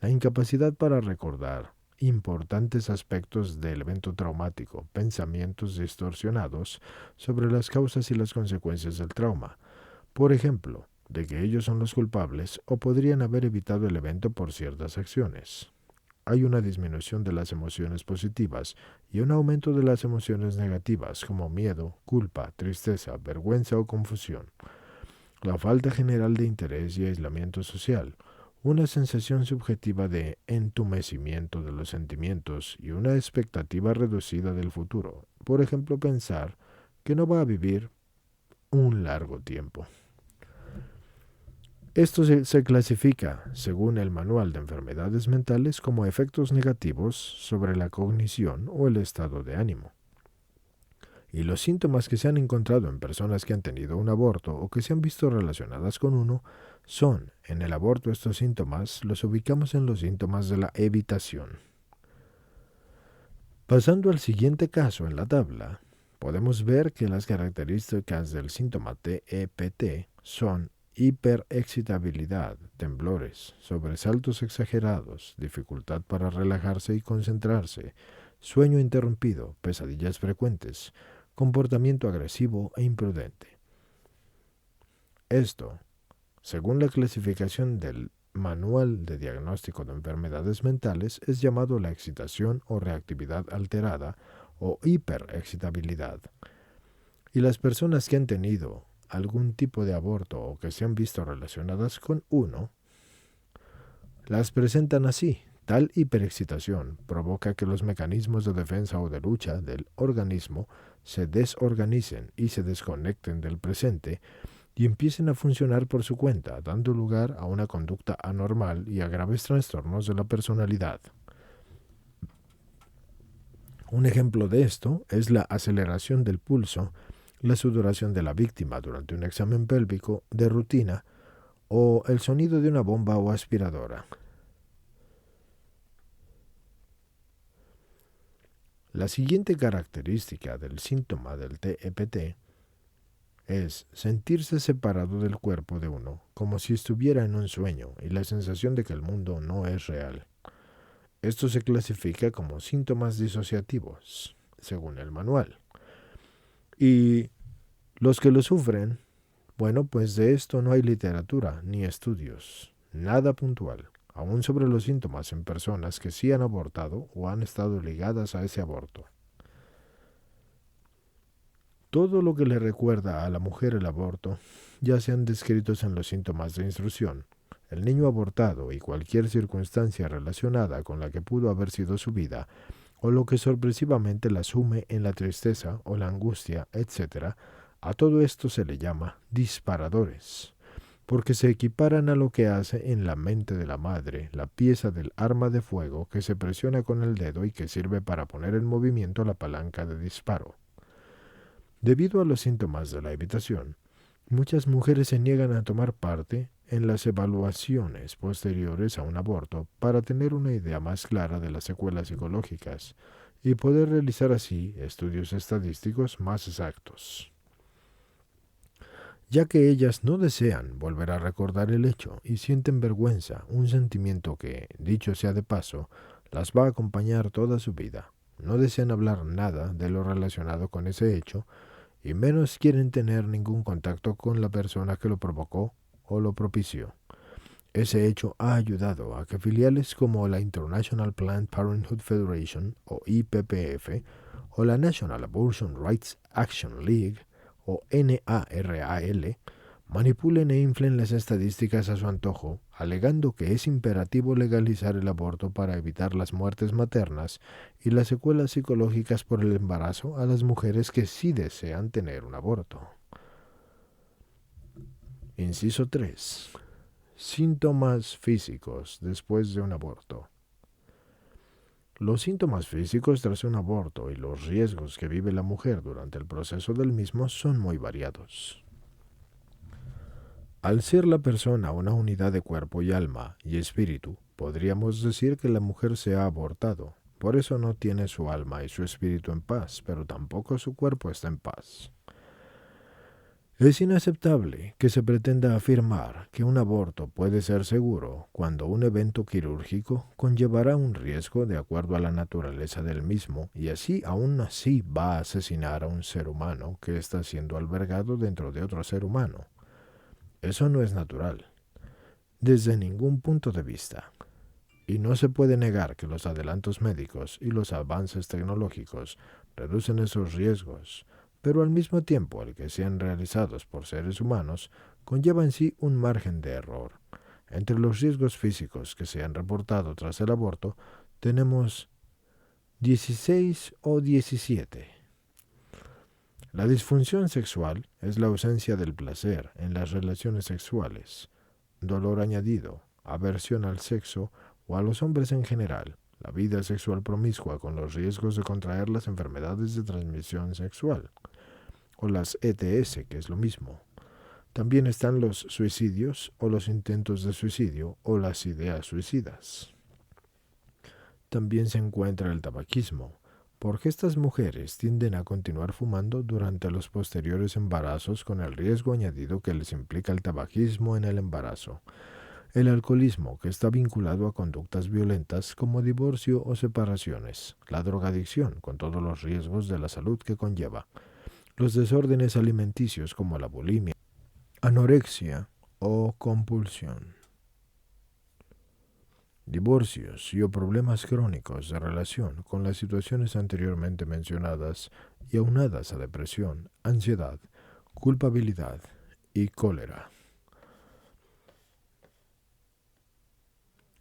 la incapacidad para recordar importantes aspectos del evento traumático, pensamientos distorsionados sobre las causas y las consecuencias del trauma, por ejemplo, de que ellos son los culpables o podrían haber evitado el evento por ciertas acciones. Hay una disminución de las emociones positivas y un aumento de las emociones negativas como miedo, culpa, tristeza, vergüenza o confusión. La falta general de interés y aislamiento social, una sensación subjetiva de entumecimiento de los sentimientos y una expectativa reducida del futuro. Por ejemplo, pensar que no va a vivir un largo tiempo. Esto se clasifica, según el Manual de Enfermedades Mentales, como efectos negativos sobre la cognición o el estado de ánimo. Y los síntomas que se han encontrado en personas que han tenido un aborto o que se han visto relacionadas con uno son, en el aborto estos síntomas los ubicamos en los síntomas de la evitación. Pasando al siguiente caso en la tabla, podemos ver que las características del síntoma TEPT son hiperexcitabilidad, temblores, sobresaltos exagerados, dificultad para relajarse y concentrarse, sueño interrumpido, pesadillas frecuentes, comportamiento agresivo e imprudente. Esto, según la clasificación del Manual de Diagnóstico de Enfermedades Mentales, es llamado la excitación o reactividad alterada o hiperexcitabilidad. Y las personas que han tenido algún tipo de aborto o que se han visto relacionadas con uno, las presentan así. Tal hiperexcitación provoca que los mecanismos de defensa o de lucha del organismo se desorganicen y se desconecten del presente y empiecen a funcionar por su cuenta, dando lugar a una conducta anormal y a graves trastornos de la personalidad. Un ejemplo de esto es la aceleración del pulso, la sudoración de la víctima durante un examen pélvico de rutina o el sonido de una bomba o aspiradora. La siguiente característica del síntoma del TEPT es sentirse separado del cuerpo de uno, como si estuviera en un sueño y la sensación de que el mundo no es real. Esto se clasifica como síntomas disociativos, según el manual. Y los que lo sufren, bueno, pues de esto no hay literatura ni estudios, nada puntual, aún sobre los síntomas en personas que sí han abortado o han estado ligadas a ese aborto. Todo lo que le recuerda a la mujer el aborto ya sean descritos en los síntomas de instrucción. El niño abortado y cualquier circunstancia relacionada con la que pudo haber sido su vida, o lo que sorpresivamente la sume en la tristeza o la angustia, etc., a todo esto se le llama disparadores, porque se equiparan a lo que hace en la mente de la madre la pieza del arma de fuego que se presiona con el dedo y que sirve para poner en movimiento la palanca de disparo. Debido a los síntomas de la evitación, muchas mujeres se niegan a tomar parte en las evaluaciones posteriores a un aborto para tener una idea más clara de las secuelas psicológicas y poder realizar así estudios estadísticos más exactos. Ya que ellas no desean volver a recordar el hecho y sienten vergüenza, un sentimiento que, dicho sea de paso, las va a acompañar toda su vida. No desean hablar nada de lo relacionado con ese hecho y menos quieren tener ningún contacto con la persona que lo provocó o lo propició. Ese hecho ha ayudado a que filiales como la International Planned Parenthood Federation o IPPF o la National Abortion Rights Action League o NARAL manipulen e inflen las estadísticas a su antojo, alegando que es imperativo legalizar el aborto para evitar las muertes maternas y las secuelas psicológicas por el embarazo a las mujeres que sí desean tener un aborto. Inciso 3. Síntomas físicos después de un aborto. Los síntomas físicos tras un aborto y los riesgos que vive la mujer durante el proceso del mismo son muy variados. Al ser la persona una unidad de cuerpo y alma y espíritu, podríamos decir que la mujer se ha abortado. Por eso no tiene su alma y su espíritu en paz, pero tampoco su cuerpo está en paz. Es inaceptable que se pretenda afirmar que un aborto puede ser seguro cuando un evento quirúrgico conllevará un riesgo de acuerdo a la naturaleza del mismo y así aún así va a asesinar a un ser humano que está siendo albergado dentro de otro ser humano. Eso no es natural, desde ningún punto de vista. Y no se puede negar que los adelantos médicos y los avances tecnológicos reducen esos riesgos, pero al mismo tiempo el que sean realizados por seres humanos conlleva en sí un margen de error. Entre los riesgos físicos que se han reportado tras el aborto tenemos 16 o 17. La disfunción sexual es la ausencia del placer en las relaciones sexuales, dolor añadido, aversión al sexo o a los hombres en general, la vida sexual promiscua con los riesgos de contraer las enfermedades de transmisión sexual, o las ETS, que es lo mismo. También están los suicidios o los intentos de suicidio o las ideas suicidas. También se encuentra el tabaquismo, porque estas mujeres tienden a continuar fumando durante los posteriores embarazos con el riesgo añadido que les implica el tabaquismo en el embarazo. El alcoholismo, que está vinculado a conductas violentas como divorcio o separaciones. La drogadicción, con todos los riesgos de la salud que conlleva. Los desórdenes alimenticios como la bulimia, anorexia o compulsión. Divorcios y o problemas crónicos de relación con las situaciones anteriormente mencionadas y aunadas a depresión, ansiedad, culpabilidad y cólera.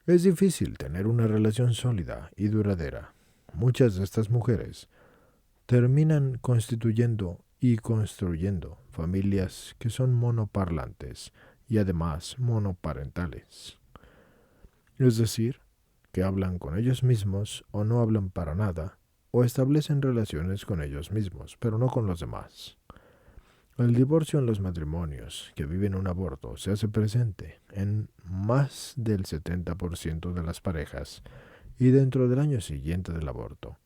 Es difícil tener una relación sólida y duradera. Muchas de estas mujeres terminan constituyendo y construyendo familias que son monoparlantes y además monoparentales. Es decir, que hablan con ellos mismos o no hablan para nada, o establecen relaciones con ellos mismos, pero no con los demás. El divorcio en los matrimonios que viven un aborto se hace presente en más del 70% de las parejas y dentro del año siguiente del aborto.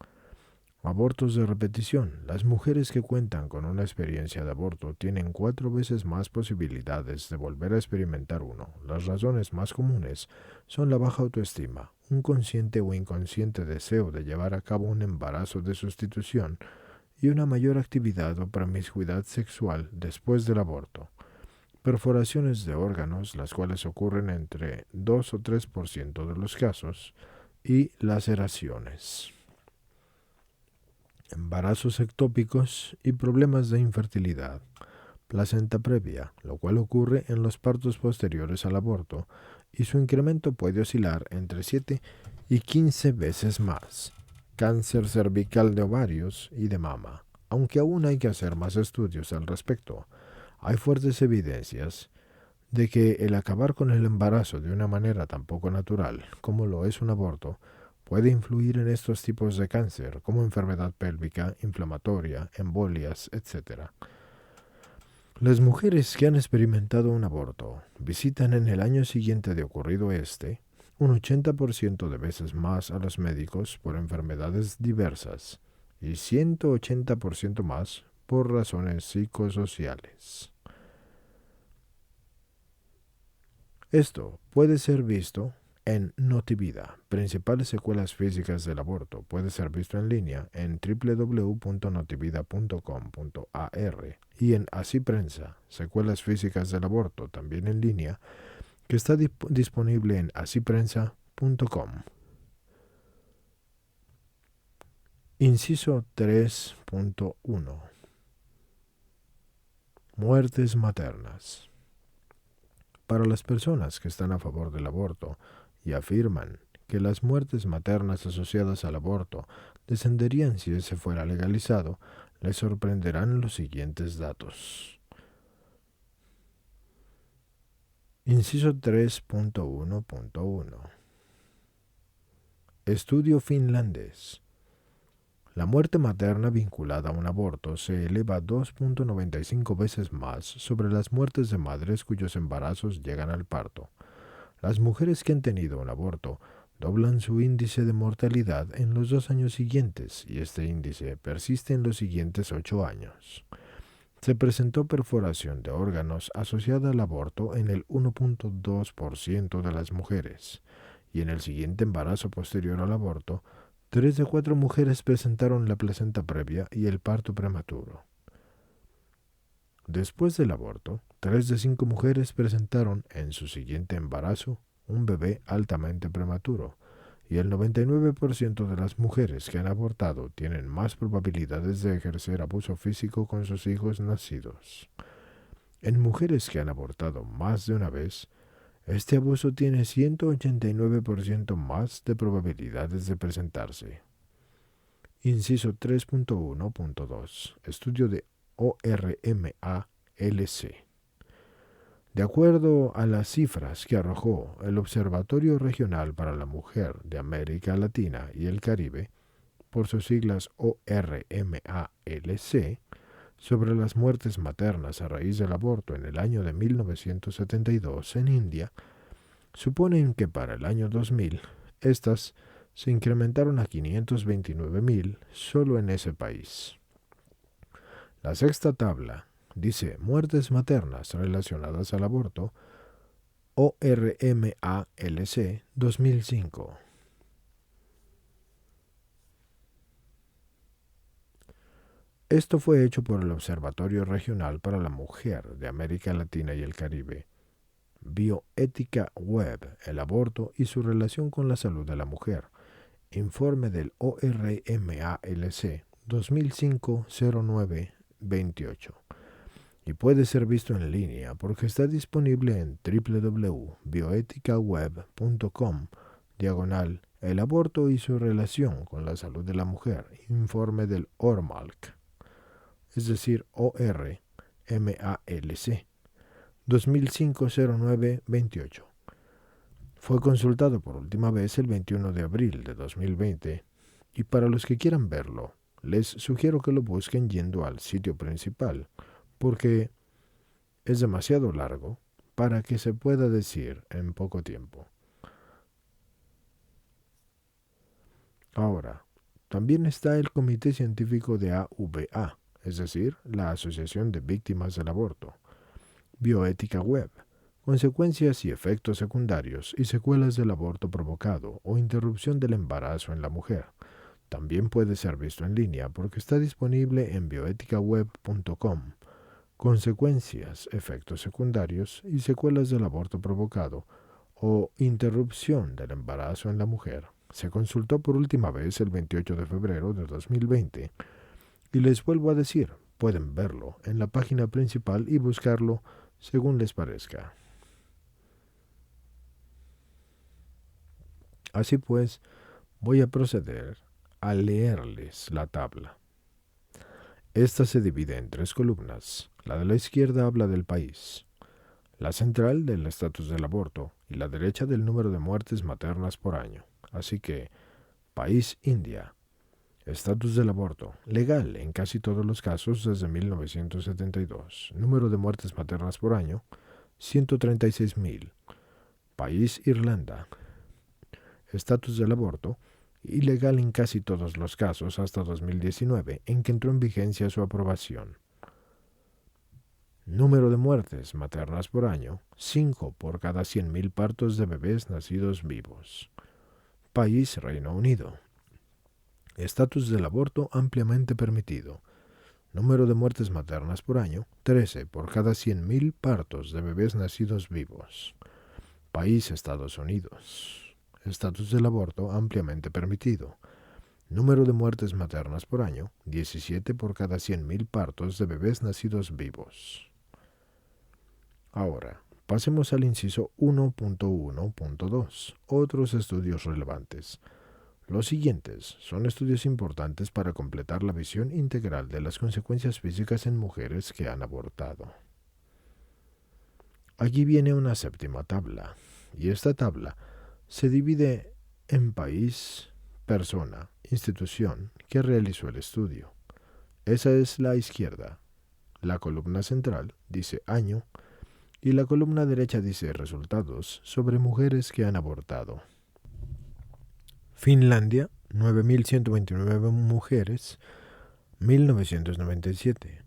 Abortos de repetición. Las mujeres que cuentan con una experiencia de aborto tienen 4 veces más posibilidades de volver a experimentar uno. Las razones más comunes son la baja autoestima, un consciente o inconsciente deseo de llevar a cabo un embarazo de sustitución y una mayor actividad o promiscuidad sexual después del aborto. Perforaciones de órganos, las cuales ocurren entre 2 o 3% de los casos, y laceraciones. Embarazos ectópicos y problemas de infertilidad. Placenta previa, lo cual ocurre en los partos posteriores al aborto, y su incremento puede oscilar entre 7 y 15 veces más. Cáncer cervical de ovarios y de mama. Aunque aún hay que hacer más estudios al respecto, hay fuertes evidencias de que el acabar con el embarazo de una manera tan poco natural como lo es un aborto puede influir en estos tipos de cáncer, como enfermedad pélvica, inflamatoria, embolias, etc. Las mujeres que han experimentado un aborto visitan en el año siguiente de ocurrido un 80% de veces más a los médicos por enfermedades diversas y 180% más por razones psicosociales. Esto puede ser visto en Notivida, principales secuelas físicas del aborto. Puede ser visto en línea en www.notivida.com.ar y en Así Prensa, secuelas físicas del aborto, también en línea, que está disponible en asiprensa.com. Inciso 3.1. Muertes maternas. Para las personas que están a favor del aborto y afirman que las muertes maternas asociadas al aborto descenderían si ese fuera legalizado, les sorprenderán los siguientes datos. Inciso 3.1.1. Estudio finlandés. La muerte materna vinculada a un aborto se eleva 2.95 veces más sobre las muertes de madres cuyos embarazos llegan al parto. Las mujeres que han tenido un aborto doblan su índice de mortalidad en los 2 años siguientes y este índice persiste en los siguientes 8 años. Se presentó perforación de órganos asociada al aborto en el 1.2% de las mujeres y en el siguiente embarazo posterior al aborto, 3 de 4 mujeres presentaron la placenta previa y el parto prematuro. Después del aborto, 3 de 5 mujeres presentaron en su siguiente embarazo un bebé altamente prematuro, y el 99% de las mujeres que han abortado tienen más probabilidades de ejercer abuso físico con sus hijos nacidos. En mujeres que han abortado más de una vez, este abuso tiene 189% más de probabilidades de presentarse. Inciso 3.1.2. Estudio de ORMA-LC. De acuerdo a las cifras que arrojó el Observatorio Regional para la Mujer de América Latina y el Caribe, por sus siglas ORMA-LC, sobre las muertes maternas a raíz del aborto en el año de 1972 en India, suponen que para el año 2000, estas se incrementaron a 529.000 solo en ese país. La sexta tabla dice muertes maternas relacionadas al aborto, ORMA-LC 2005. Esto fue hecho por el Observatorio Regional para la Mujer de América Latina y el Caribe. Bioética Web, el aborto y su relación con la salud de la mujer. Informe del ORMA-LC 2005-09-28. Y puede ser visto en línea porque está disponible en www.bioeticaweb.com/el aborto y su relación con la salud de la mujer, informe del ORMALC, es decir, ORMALC, 2005-09-28. Fue consultado por última vez el 21 de abril de 2020 y para los que quieran verlo, les sugiero que lo busquen yendo al sitio principal, porque es demasiado largo para que se pueda decir en poco tiempo. Ahora, También está el Comité Científico de AVA, es decir, la Asociación de Víctimas del Aborto. Bioética web. Consecuencias y efectos secundarios y secuelas del aborto provocado o interrupción del embarazo en la mujer. También puede ser visto en línea porque está disponible en bioeticaweb.com. Consecuencias, efectos secundarios y secuelas del aborto provocado o interrupción del embarazo en la mujer. Se consultó por última vez el 28 de febrero de 2020 y les vuelvo a decir, pueden verlo en la página principal y buscarlo según les parezca. Así pues, voy a proceder a leerles la tabla. Esta se divide en 3 columnas. La de la izquierda habla del país, la central del estatus del aborto y la derecha del número de muertes maternas por año. Así que, país India, estatus del aborto, legal en casi todos los casos desde 1972. Número de muertes maternas por año, 136.000. País Irlanda, estatus del aborto, ilegal en casi todos los casos hasta 2019, en que entró en vigencia su aprobación. Número de muertes maternas por año, 5 por cada 100.000 partos de bebés nacidos vivos. País Reino Unido. Estatus del aborto ampliamente permitido. Número de muertes maternas por año, 13 por cada 100.000 partos de bebés nacidos vivos. País Estados Unidos. Estatus del aborto ampliamente permitido. Número de muertes maternas por año, 17 por cada 100.000 partos de bebés nacidos vivos. Ahora, pasemos al inciso 1.1.2, otros estudios relevantes. Los siguientes son estudios importantes para completar la visión integral de las consecuencias físicas en mujeres que han abortado. Aquí viene una séptima tabla, y esta tabla se divide en país, persona, institución que realizó el estudio. Esa es la izquierda. La columna central dice año y la columna derecha dice resultados sobre mujeres que han abortado. Finlandia, 9.129 mujeres, 1997.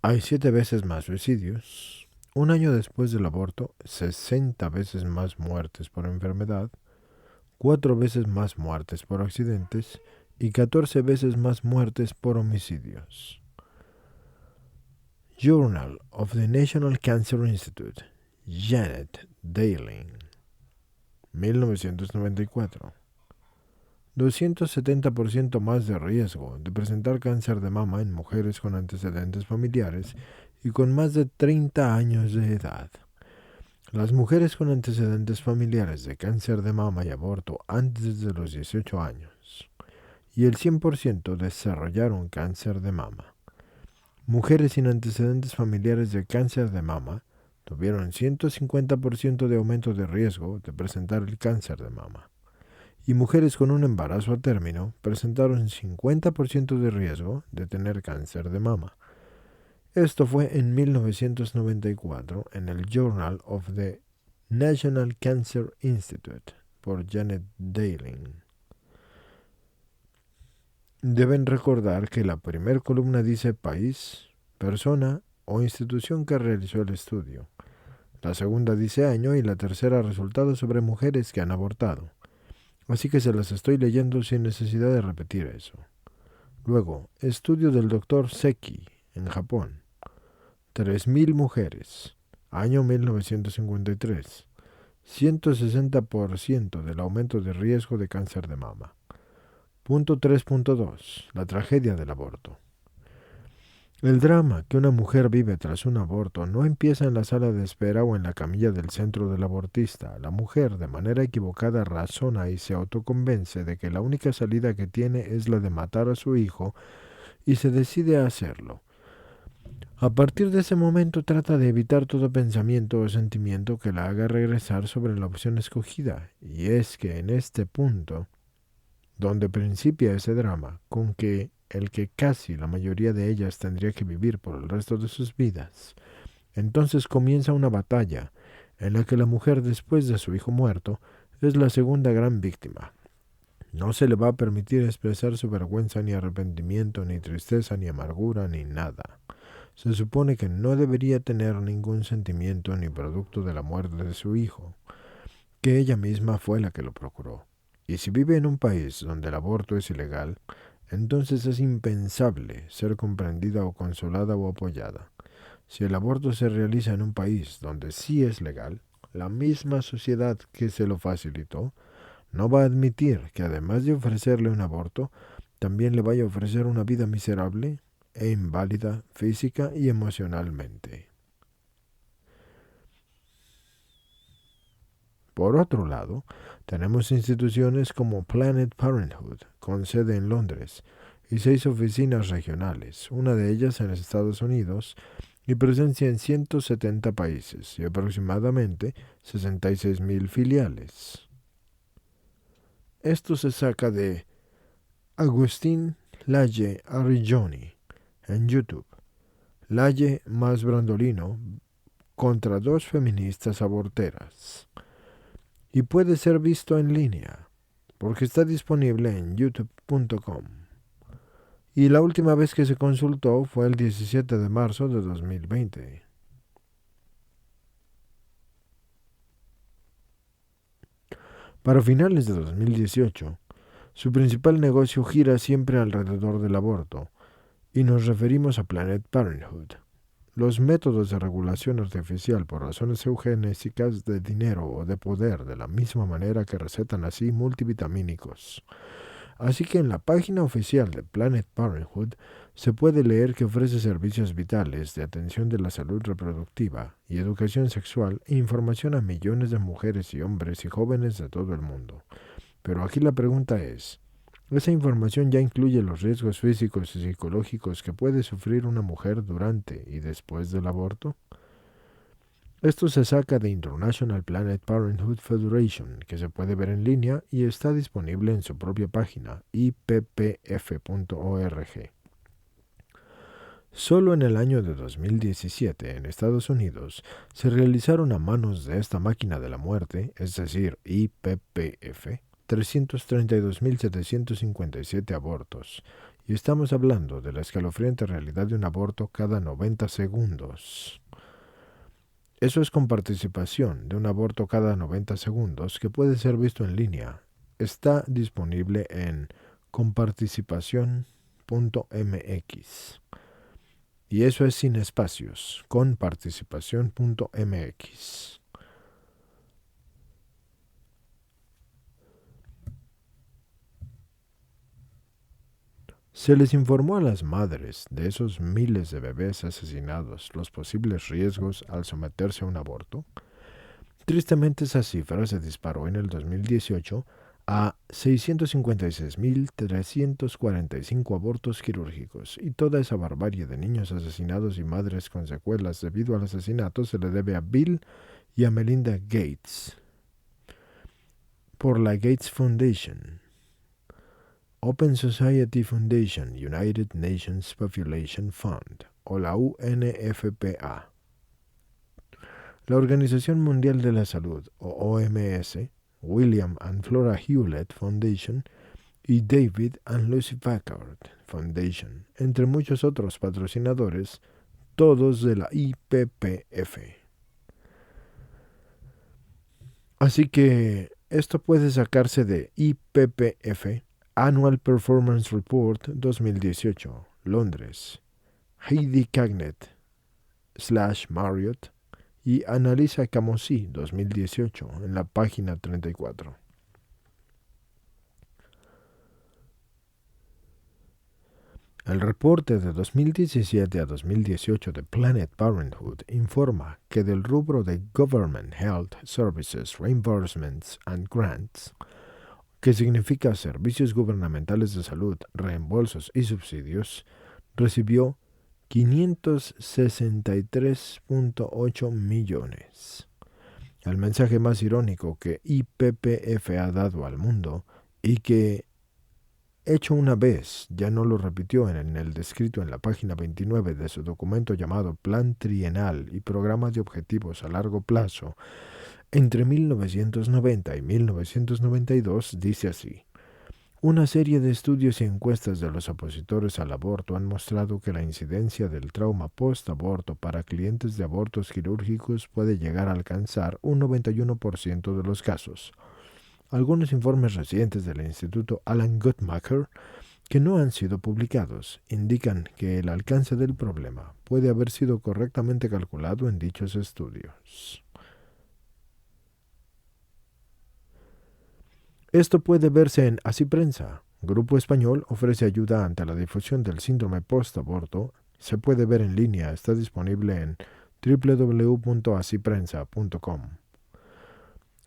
Hay 7 veces más suicidios. Un año después del aborto, 60 veces más muertes por enfermedad, 4 veces más muertes por accidentes y 14 veces más muertes por homicidios. Journal of the National Cancer Institute, Janet Daling, 1994. 270% más de riesgo de presentar cáncer de mama en mujeres con antecedentes familiares y con más de 30 años de edad. Las mujeres con antecedentes familiares de cáncer de mama y aborto antes de los 18 años, y el 100% desarrollaron cáncer de mama. Mujeres sin antecedentes familiares de cáncer de mama tuvieron 150% de aumento de riesgo de presentar el cáncer de mama. Y mujeres con un embarazo a término presentaron 50% de riesgo de tener cáncer de mama. Esto fue en 1994 en el Journal of the National Cancer Institute por Janet Daling. Deben recordar que la primera columna dice país, persona o institución que realizó el estudio. La segunda dice año y la tercera resultados sobre mujeres que han abortado. Así que se las estoy leyendo sin necesidad de repetir eso. Luego, estudio del Dr. Seki en Japón. 3.000 mujeres, año 1953, 160% del aumento de riesgo de cáncer de mama. Punto 3.2. La tragedia del aborto. El drama que una mujer vive tras un aborto no empieza en la sala de espera o en la camilla del centro del abortista. La mujer, de manera equivocada, razona y se autoconvence de que la única salida que tiene es la de matar a su hijo y se decide a hacerlo. A partir de ese momento trata de evitar todo pensamiento o sentimiento que la haga regresar sobre la opción escogida, y es que en este punto, donde principia ese drama, con que el que casi la mayoría de ellas tendría que vivir por el resto de sus vidas, entonces comienza una batalla en la que la mujer después de su hijo muerto es la segunda gran víctima. No se le va a permitir expresar su vergüenza, ni arrepentimiento, ni tristeza, ni amargura, ni nada. Se supone que no debería tener ningún sentimiento ni producto de la muerte de su hijo, que ella misma fue la que lo procuró. Y si vive en un país donde el aborto es ilegal, entonces es impensable ser comprendida o consolada o apoyada. Si el aborto se realiza en un país donde sí es legal, la misma sociedad que se lo facilitó no va a admitir que además de ofrecerle un aborto, también le vaya a ofrecer una vida miserable e inválida física y emocionalmente. Por otro lado, tenemos instituciones como Planned Parenthood, con sede en Londres, y 6 oficinas regionales, una de ellas en Estados Unidos, y presencia en 170 países y aproximadamente 66.000 filiales. Esto se saca de Agustín Laje Arrigioni en YouTube. Laje más Brandolino contra 2 feministas aborteras. Y puede ser visto en línea, porque está disponible en youtube.com. Y la última vez que se consultó fue el 17 de marzo de 2020. Para finales de 2018, su principal negocio gira siempre alrededor del aborto, y nos referimos a Planned Parenthood. Los métodos de regulación artificial por razones eugenésicas de dinero o de poder, de la misma manera que recetan así multivitamínicos. Así que en la página oficial de Planned Parenthood se puede leer que ofrece servicios vitales de atención de la salud reproductiva y educación sexual e información a millones de mujeres y hombres y jóvenes de todo el mundo. Pero aquí la pregunta es, ¿esa información ya incluye los riesgos físicos y psicológicos que puede sufrir una mujer durante y después del aborto? Esto se saca de International Planned Parenthood Federation, que se puede ver en línea y está disponible en su propia página, ippf.org. Solo en el año de 2017, en Estados Unidos, se realizaron a manos de esta máquina de la muerte, es decir, IPPF, 332.757 abortos, y estamos hablando de la escalofriante realidad de un aborto cada 90 segundos. Eso es con participación de un aborto cada 90 segundos que puede ser visto en línea. Está disponible en conparticipación.mx. Y eso es sin espacios, conparticipación.mx. Se les informó a las madres de esos miles de bebés asesinados los posibles riesgos al someterse a un aborto. Tristemente esa cifra se disparó en el 2018 a 656.345 abortos quirúrgicos, y toda esa barbarie de niños asesinados y madres con secuelas debido al asesinato se le debe a Bill y a Melinda Gates por la Gates Foundation, Open Society Foundation, United Nations Population Fund, o la UNFPA. La Organización Mundial de la Salud, o OMS, William and Flora Hewlett Foundation y David and Lucy Packard Foundation, entre muchos otros patrocinadores, todos de la IPPF. Así que esto puede sacarse de IPPF, Annual Performance Report 2018, Londres, Heidi Cagnet / Marriott, y Analiza Camosí 2018 en la página 34. El reporte de 2017 a 2018 de Planned Parenthood informa que del rubro de Government Health Services Reimbursements and Grants, que significa servicios gubernamentales de salud, reembolsos y subsidios, recibió 563.8 millones. El mensaje más irónico que IPPF ha dado al mundo, y que, hecho una vez, ya no lo repitió en el descrito en la página 29 de su documento llamado Plan Trienal y Programa de Objetivos a Largo Plazo, entre 1990 y 1992, dice así: Una serie de estudios y encuestas de los opositores al aborto han mostrado que la incidencia del trauma post-aborto para clientes de abortos quirúrgicos puede llegar a alcanzar un 91% de los casos. Algunos informes recientes del Instituto Alan Guttmacher, que no han sido publicados, indican que el alcance del problema puede haber sido correctamente calculado en dichos estudios. Esto puede verse en Así Prensa. Grupo Español ofrece ayuda ante la difusión del síndrome post-aborto. Se puede ver en línea, está disponible en www.asiprensa.com.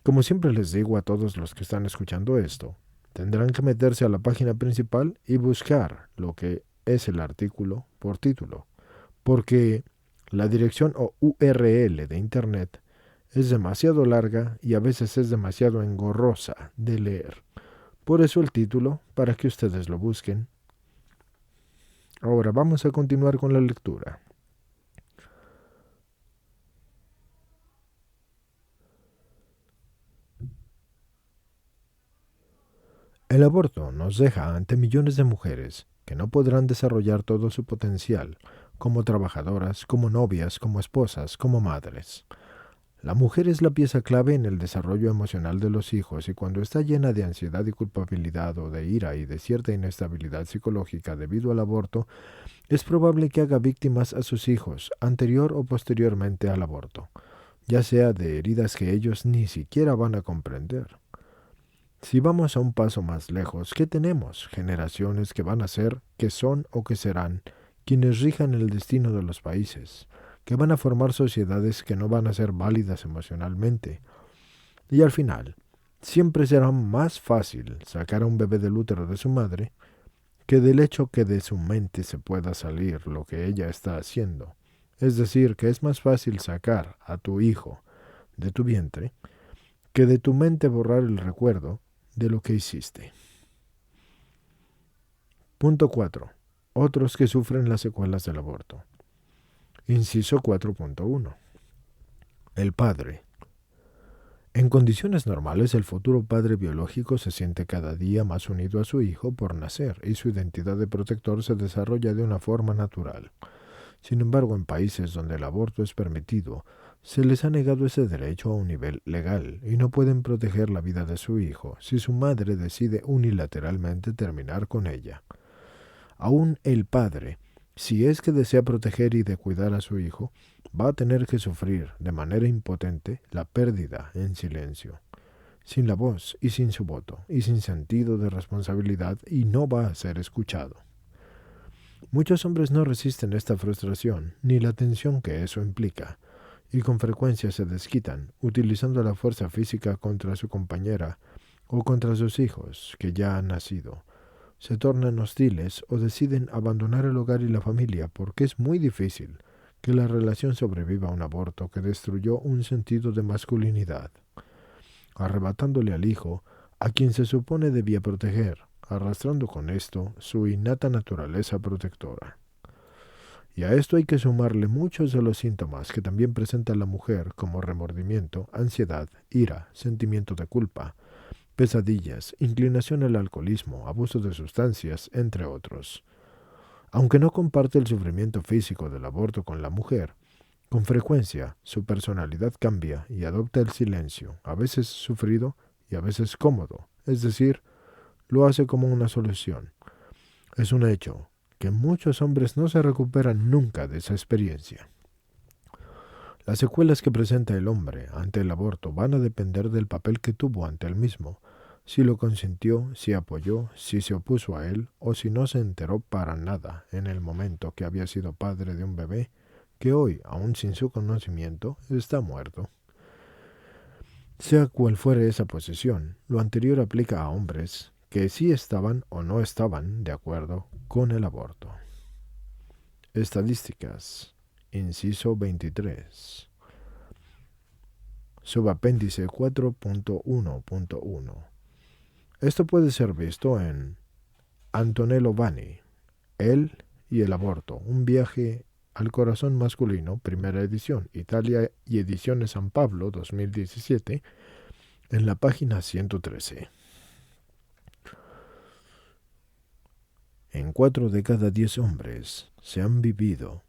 Como siempre les digo a todos los que están escuchando esto, tendrán que meterse a la página principal y buscar lo que es el artículo por título, porque la dirección o URL de Internet es demasiado larga y a veces es demasiado engorrosa de leer. Por eso el título, para que ustedes lo busquen. Ahora vamos a continuar con la lectura. El aborto nos deja ante millones de mujeres que no podrán desarrollar todo su potencial, como trabajadoras, como novias, como esposas, como madres. La mujer es la pieza clave en el desarrollo emocional de los hijos y cuando está llena de ansiedad y culpabilidad o de ira y de cierta inestabilidad psicológica debido al aborto, es probable que haga víctimas a sus hijos anterior o posteriormente al aborto, ya sea de heridas que ellos ni siquiera van a comprender. Si vamos a un paso más lejos, ¿qué tenemos? Generaciones que van a ser, que son o que serán, quienes rijan el destino de los países, que van a formar sociedades que no van a ser válidas emocionalmente. Y al final, siempre será más fácil sacar a un bebé del útero de su madre que del hecho que de su mente se pueda salir lo que ella está haciendo. Es decir, que es más fácil sacar a tu hijo de tu vientre que de tu mente borrar el recuerdo de lo que hiciste. Punto 4. Otros que sufren las secuelas del aborto. Inciso 4.1. El padre. En condiciones normales, el futuro padre biológico se siente cada día más unido a su hijo por nacer y su identidad de protector se desarrolla de una forma natural. Sin embargo, en países donde el aborto es permitido, se les ha negado ese derecho a un nivel legal y no pueden proteger la vida de su hijo si su madre decide unilateralmente terminar con ella. Aún el padre, si es que desea proteger y de cuidar a su hijo, va a tener que sufrir de manera impotente la pérdida en silencio, sin la voz y sin su voto, y sin sentido de responsabilidad, y no va a ser escuchado. Muchos hombres no resisten esta frustración ni la tensión que eso implica, y con frecuencia se desquitan utilizando la fuerza física contra su compañera o contra sus hijos que ya han nacido. Se tornan hostiles o deciden abandonar el hogar y la familia porque es muy difícil que la relación sobreviva a un aborto que destruyó un sentido de masculinidad, arrebatándole al hijo a quien se supone debía proteger, arrastrando con esto su innata naturaleza protectora. Y a esto hay que sumarle muchos de los síntomas que también presenta la mujer como remordimiento, ansiedad, ira, sentimiento de culpa, pesadillas, inclinación al alcoholismo, abuso de sustancias, entre otros. Aunque no comparte el sufrimiento físico del aborto con la mujer, con frecuencia su personalidad cambia y adopta el silencio, a veces sufrido y a veces cómodo, es decir, lo hace como una solución. Es un hecho que muchos hombres no se recuperan nunca de esa experiencia. Las secuelas que presenta el hombre ante el aborto van a depender del papel que tuvo ante él mismo, si lo consintió, si apoyó, si se opuso a él o si no se enteró para nada en el momento que había sido padre de un bebé que hoy, aún sin su conocimiento, está muerto. Sea cual fuere esa posición, lo anterior aplica a hombres que sí estaban o no estaban de acuerdo con el aborto. Estadísticas. Inciso 23. Subapéndice 4.1.1. Esto puede ser visto en Antonello Vanni, Él y el aborto, un viaje al corazón masculino, primera edición, Italia y Ediciones San Pablo, 2017, en la página 113. en 4 de cada 10 hombres se han vivido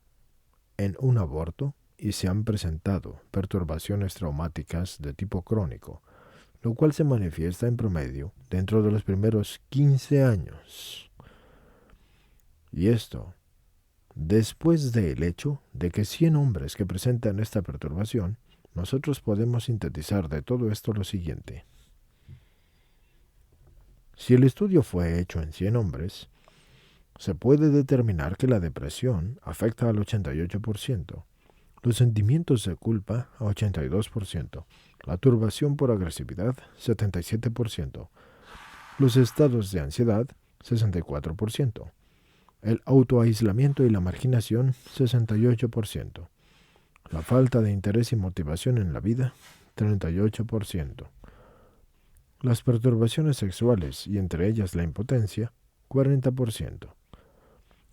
en un aborto y se han presentado perturbaciones traumáticas de tipo crónico, lo cual se manifiesta en promedio dentro de los primeros 15 años. Y esto, después del hecho de que 100 hombres que presentan esta perturbación, nosotros podemos sintetizar de todo esto lo siguiente. Si el estudio fue hecho en 100 hombres, se puede determinar que la depresión afecta al 88%, los sentimientos de culpa a 82%, la turbación por agresividad 77%, los estados de ansiedad 64%, el autoaislamiento y la marginación 68%, la falta de interés y motivación en la vida 38%, las perturbaciones sexuales y entre ellas la impotencia 40%.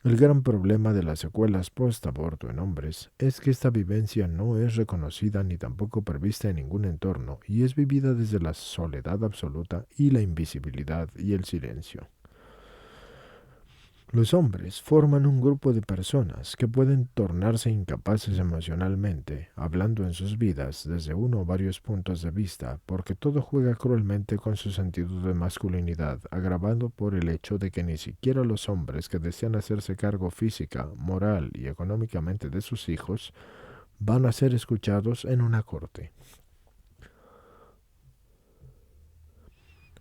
El gran problema de las secuelas post-aborto en hombres es que esta vivencia no es reconocida ni tampoco prevista en ningún entorno y es vivida desde la soledad absoluta y la invisibilidad y el silencio. Los hombres forman un grupo de personas que pueden tornarse incapaces emocionalmente, hablando en sus vidas desde uno o varios puntos de vista, porque todo juega cruelmente con su sentido de masculinidad, agravado por el hecho de que ni siquiera los hombres que desean hacerse cargo física, moral y económicamente de sus hijos van a ser escuchados en una corte.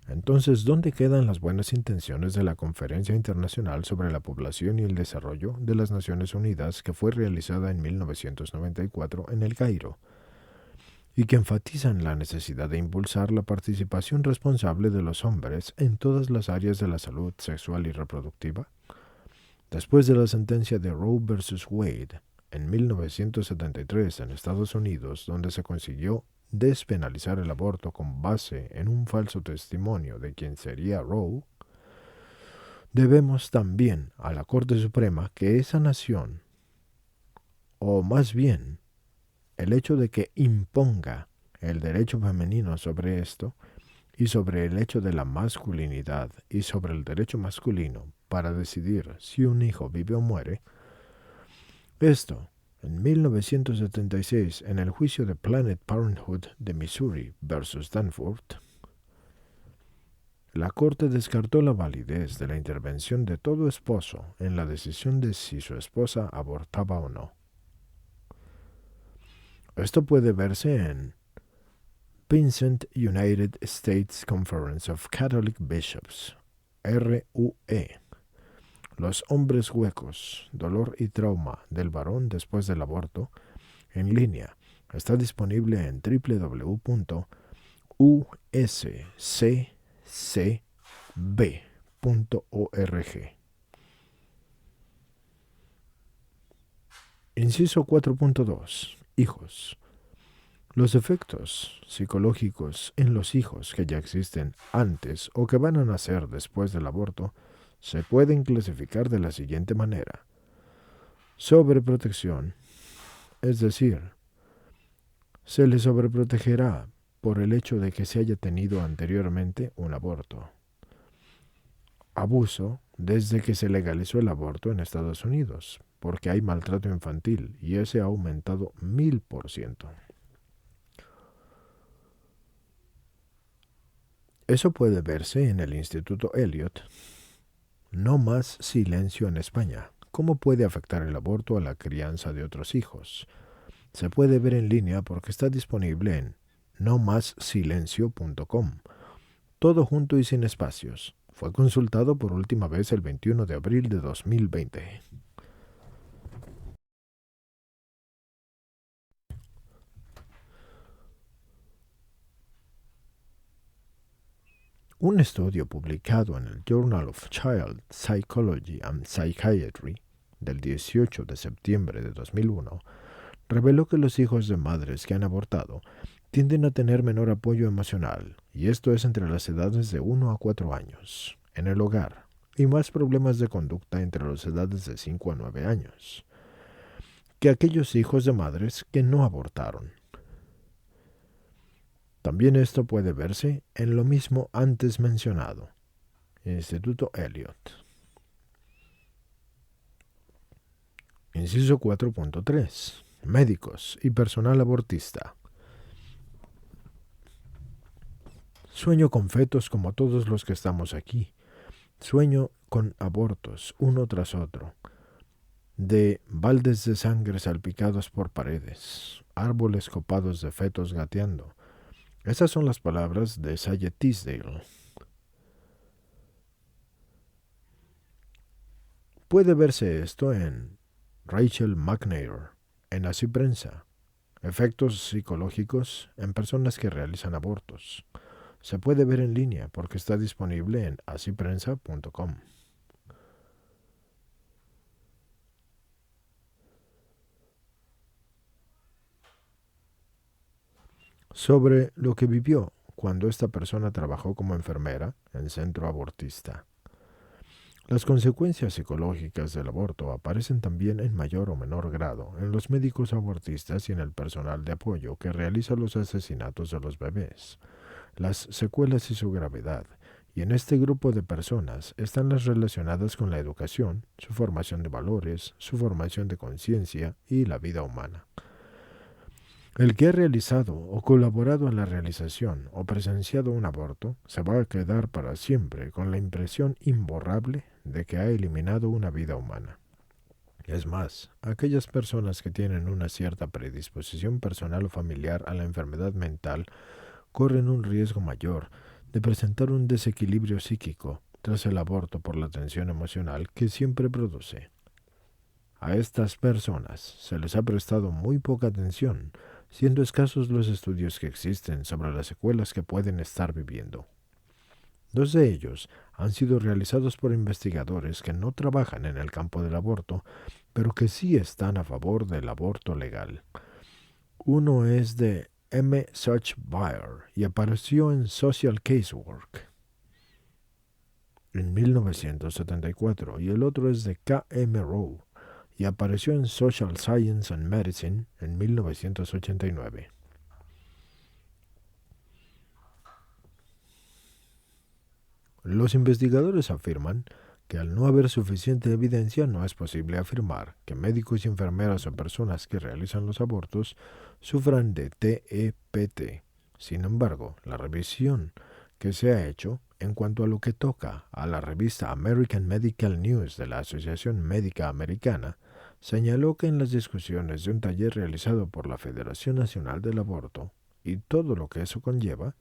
Entonces, ¿dónde quedan las buenas intenciones de la Conferencia Internacional sobre la Población y el Desarrollo de las Naciones Unidas que fue realizada en 1994 en El Cairo, y que enfatizan la necesidad de impulsar la participación responsable de los hombres en todas las áreas de la salud sexual y reproductiva? Después de la sentencia de Roe vs. Wade en 1973 en Estados Unidos, donde se consiguió despenalizar el aborto con base en un falso testimonio de quien sería Roe, debemos también a la Corte Suprema que esa nación, o más bien el hecho de que imponga el derecho femenino sobre esto, y sobre el hecho de la masculinidad y sobre el derecho masculino para decidir si un hijo vive o muere, esto en 1976, en el juicio de Planned Parenthood de Missouri versus Danforth, la Corte descartó la validez de la intervención de todo esposo en la decisión de si su esposa abortaba o no. Esto puede verse en Vincent United States Conference of Catholic Bishops, RUE. Los hombres huecos, dolor y trauma del varón después del aborto, en línea. Está disponible en www.usccb.org. Inciso 4.2. Hijos. Los efectos psicológicos en los hijos que ya existen antes o que van a nacer después del aborto se pueden clasificar de la siguiente manera. Sobreprotección, es decir, se le sobreprotegerá por el hecho de que se haya tenido anteriormente un aborto. Abuso desde que se legalizó el aborto en Estados Unidos, porque hay maltrato infantil y ese ha aumentado 1000%. Eso puede verse en el Instituto Elliot. No más silencio en España. ¿Cómo puede afectar el aborto a la crianza de otros hijos? Se puede ver en línea porque está disponible en nomassilencio.com. Todo junto y sin espacios. Fue consultado por última vez el 21 de abril de 2020. Un estudio publicado en el Journal of Child Psychology and Psychiatry del 18 de septiembre de 2001 reveló que los hijos de madres que han abortado tienden a tener menor apoyo emocional, y esto es entre las edades de 1 a 4 años, en el hogar, y más problemas de conducta entre las edades de 5 a 9 años, que aquellos hijos de madres que no abortaron. También esto puede verse en lo mismo antes mencionado, Instituto Elliot. Inciso 4.3. Médicos y personal abortista. Sueño con fetos como todos los que estamos aquí. Sueño con abortos, uno tras otro, de baldes de sangre salpicados por paredes, árboles copados de fetos gateando. Esas son las palabras de Sally Tisdale. Puede verse esto en Rachel McNair, en Así Prensa. Efectos psicológicos en personas que realizan abortos. Se puede ver en línea porque está disponible en asiprensa.com. Sobre lo que vivió cuando esta persona trabajó como enfermera en centro abortista. Las consecuencias psicológicas del aborto aparecen también en mayor o menor grado en los médicos abortistas y en el personal de apoyo que realiza los asesinatos de los bebés, las secuelas y su gravedad, y en este grupo de personas están las relacionadas con la educación, su formación de valores, su formación de conciencia y la vida humana. El que ha realizado o colaborado en la realización o presenciado un aborto se va a quedar para siempre con la impresión imborrable de que ha eliminado una vida humana. Es más, aquellas personas que tienen una cierta predisposición personal o familiar a la enfermedad mental corren un riesgo mayor de presentar un desequilibrio psíquico tras el aborto por la tensión emocional que siempre produce. A estas personas se les ha prestado muy poca atención, siendo escasos los estudios que existen sobre las secuelas que pueden estar viviendo. 2 de ellos han sido realizados por investigadores que no trabajan en el campo del aborto, pero que sí están a favor del aborto legal. Uno es de M. Suchbeyer y apareció en Social Casework en 1974, y el otro es de K. M. Rowe y apareció en Social Science and Medicine en 1989. Los investigadores afirman que al no haber suficiente evidencia no es posible afirmar que médicos y enfermeras o personas que realizan los abortos sufran de TEPT. Sin embargo, la revisión que se ha hecho en cuanto a lo que toca a la revista American Medical News de la Asociación Médica Americana señaló que en las discusiones de un taller realizado por la Federación Nacional del Aborto y todo lo que eso conlleva,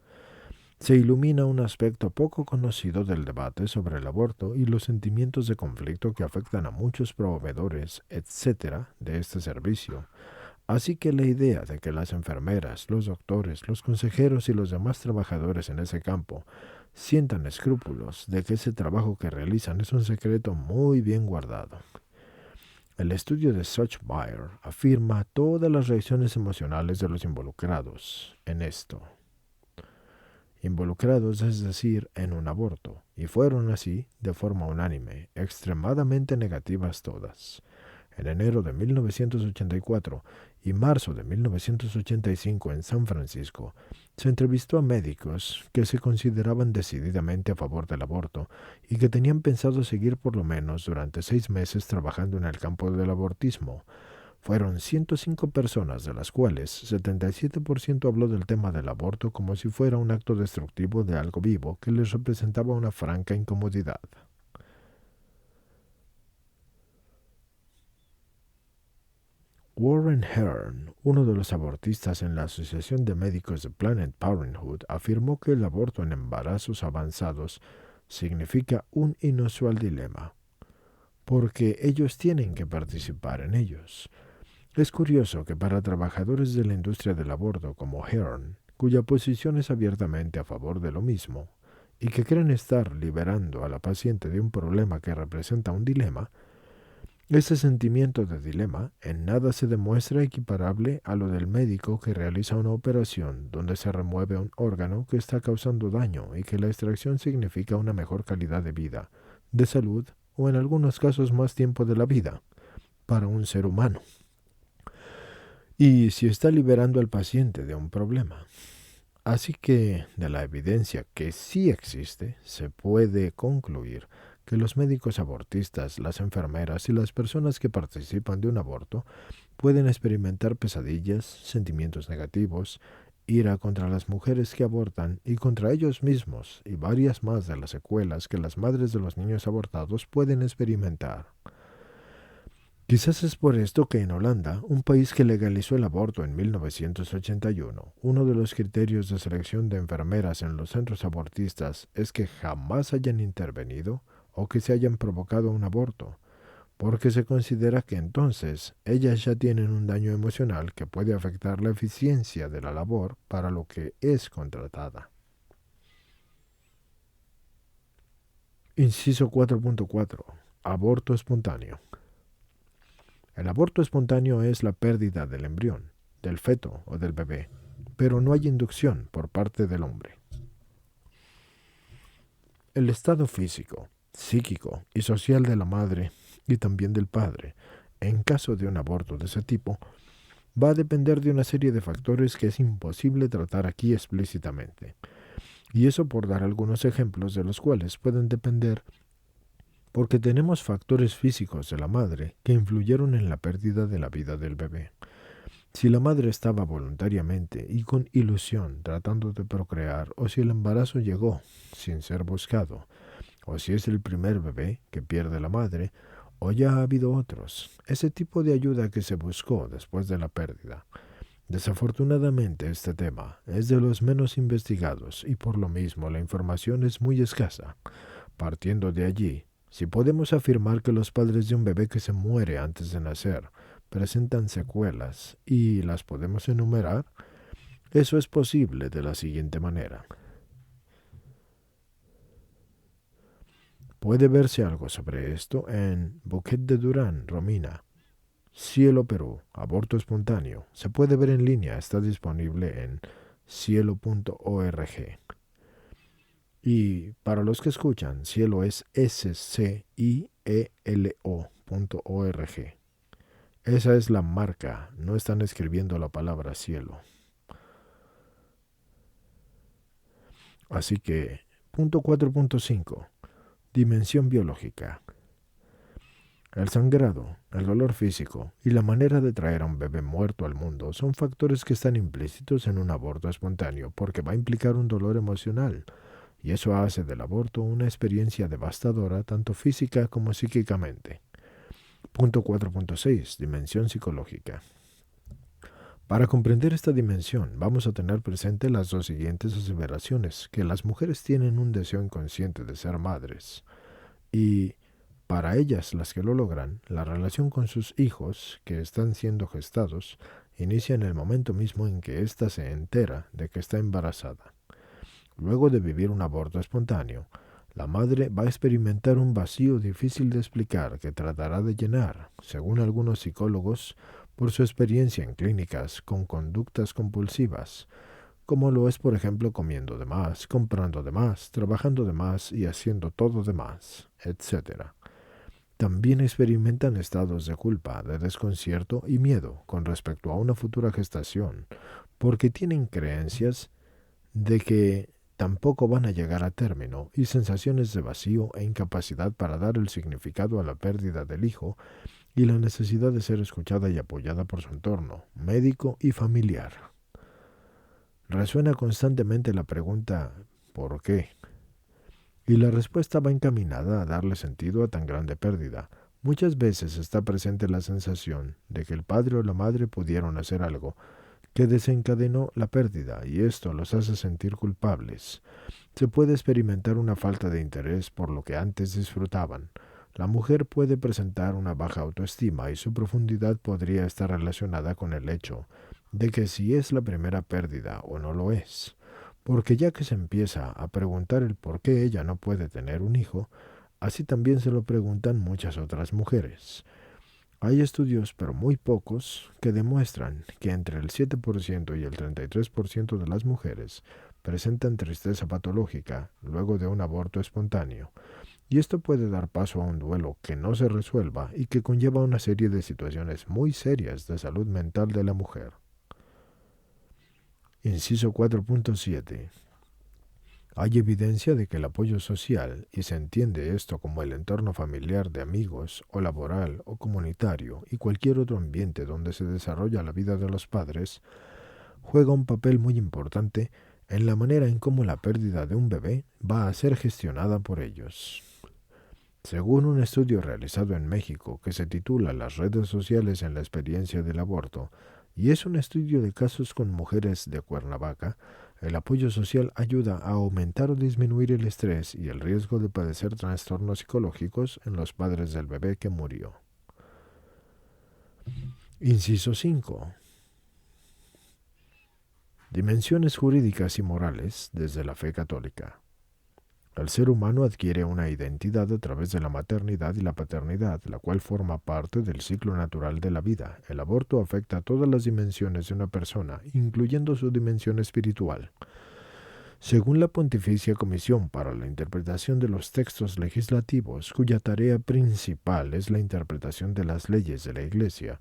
se ilumina un aspecto poco conocido del debate sobre el aborto y los sentimientos de conflicto que afectan a muchos proveedores, etc., de este servicio. Así que la idea de que las enfermeras, los doctores, los consejeros y los demás trabajadores en ese campo sientan escrúpulos de que ese trabajo que realizan es un secreto muy bien guardado. El estudio de Suchbeyer afirma todas las reacciones emocionales de los involucrados en esto. Involucrados, es decir, en un aborto, y fueron así, de forma unánime, extremadamente negativas todas. En enero de 1984 y marzo de 1985 en San Francisco, se entrevistó a médicos que se consideraban decididamente a favor del aborto y que tenían pensado seguir por lo menos durante 6 meses trabajando en el campo del abortismo. Fueron 105 personas, de las cuales 77% habló del tema del aborto como si fuera un acto destructivo de algo vivo que les representaba una franca incomodidad. Warren Hearn, uno de los abortistas en la Asociación de Médicos de Planned Parenthood, afirmó que el aborto en embarazos avanzados significa un inusual dilema, porque ellos tienen que participar en ellos. Es curioso que para trabajadores de la industria del aborto como Hearn, cuya posición es abiertamente a favor de lo mismo, y que creen estar liberando a la paciente de un problema que representa un dilema, ese sentimiento de dilema en nada se demuestra equiparable a lo del médico que realiza una operación donde se remueve un órgano que está causando daño y que la extracción significa una mejor calidad de vida, de salud o en algunos casos más tiempo de la vida para un ser humano. Y si está liberando al paciente de un problema. Así que, de la evidencia que sí existe, se puede concluir que los médicos abortistas, las enfermeras y las personas que participan de un aborto pueden experimentar pesadillas, sentimientos negativos, ira contra las mujeres que abortan y contra ellos mismos, y varias más de las secuelas que las madres de los niños abortados pueden experimentar. Quizás es por esto que en Holanda, un país que legalizó el aborto en 1981, uno de los criterios de selección de enfermeras en los centros abortistas es que jamás hayan intervenido o que se hayan provocado un aborto, porque se considera que entonces ellas ya tienen un daño emocional que puede afectar la eficiencia de la labor para lo que es contratada. Inciso 4.4. Aborto espontáneo. El aborto espontáneo es la pérdida del embrión, del feto o del bebé, pero no hay inducción por parte del hombre. El estado físico, psíquico y social de la madre y también del padre, en caso de un aborto de ese tipo, va a depender de una serie de factores que es imposible tratar aquí explícitamente. Y eso por dar algunos ejemplos de los cuales pueden depender porque tenemos factores físicos de la madre que influyeron en la pérdida de la vida del bebé. Si la madre estaba voluntariamente y con ilusión tratando de procrear, o si el embarazo llegó sin ser buscado, o si es el primer bebé que pierde la madre, o ya ha habido otros, ese tipo de ayuda que se buscó después de la pérdida. Desafortunadamente este tema es de los menos investigados y por lo mismo la información es muy escasa. Partiendo de allí, si podemos afirmar que los padres de un bebé que se muere antes de nacer presentan secuelas y las podemos enumerar, eso es posible de la siguiente manera. Puede verse algo sobre esto en Bouquet de Durán, Romina. Cielo Perú, aborto espontáneo. Se puede ver en línea, está disponible en cielo.org. Y para los que escuchan, Cielo es SCIELO.org. Esa es la marca, no están escribiendo la palabra cielo. Así que, punto 4.5. Dimensión biológica. El sangrado, el dolor físico y la manera de traer a un bebé muerto al mundo son factores que están implícitos en un aborto espontáneo porque va a implicar un dolor emocional, y eso hace del aborto una experiencia devastadora tanto física como psíquicamente. Punto 4.6. Dimensión psicológica. Para comprender esta dimensión, vamos a tener presente las dos siguientes aseveraciones, que las mujeres tienen un deseo inconsciente de ser madres, y para ellas, las que lo logran, la relación con sus hijos, que están siendo gestados, inicia en el momento mismo en que ésta se entera de que está embarazada. Luego de vivir un aborto espontáneo, la madre va a experimentar un vacío difícil de explicar que tratará de llenar, según algunos psicólogos, por su experiencia en clínicas con conductas compulsivas, como lo es por ejemplo comiendo de más, comprando de más, trabajando de más y haciendo todo de más, etc. También experimentan estados de culpa, de desconcierto y miedo con respecto a una futura gestación, porque tienen creencias de que tampoco van a llegar a término y sensaciones de vacío e incapacidad para dar el significado a la pérdida del hijo y la necesidad de ser escuchada y apoyada por su entorno, médico y familiar. Resuena constantemente la pregunta ¿por qué? Y la respuesta va encaminada a darle sentido a tan grande pérdida. Muchas veces está presente la sensación de que el padre o la madre pudieron hacer algo que desencadenó la pérdida y esto los hace sentir culpables. Se puede experimentar una falta de interés por lo que antes disfrutaban. La mujer puede presentar una baja autoestima y su profundidad podría estar relacionada con el hecho de que si es la primera pérdida o no lo es. Porque ya que se empieza a preguntar el por qué ella no puede tener un hijo, así también se lo preguntan muchas otras mujeres. Hay estudios, pero muy pocos, que demuestran que entre el 7% y el 33% de las mujeres presentan tristeza patológica luego de un aborto espontáneo, y esto puede dar paso a un duelo que no se resuelva y que conlleva una serie de situaciones muy serias de salud mental de la mujer. Inciso 4.7. Hay evidencia de que el apoyo social, y se entiende esto como el entorno familiar de amigos, o laboral, o comunitario, y cualquier otro ambiente donde se desarrolla la vida de los padres, juega un papel muy importante en la manera en cómo la pérdida de un bebé va a ser gestionada por ellos. Según un estudio realizado en México que se titula Las redes sociales en la experiencia del aborto, y es un estudio de casos con mujeres de Cuernavaca, el apoyo social ayuda a aumentar o disminuir el estrés y el riesgo de padecer trastornos psicológicos en los padres del bebé que murió. Inciso 5. Dimensiones jurídicas y morales desde la fe católica. El ser humano adquiere una identidad a través de la maternidad y la paternidad, la cual forma parte del ciclo natural de la vida. El aborto afecta a todas las dimensiones de una persona, incluyendo su dimensión espiritual. Según la Pontificia Comisión para la Interpretación de los Textos Legislativos, cuya tarea principal es la interpretación de las leyes de la Iglesia,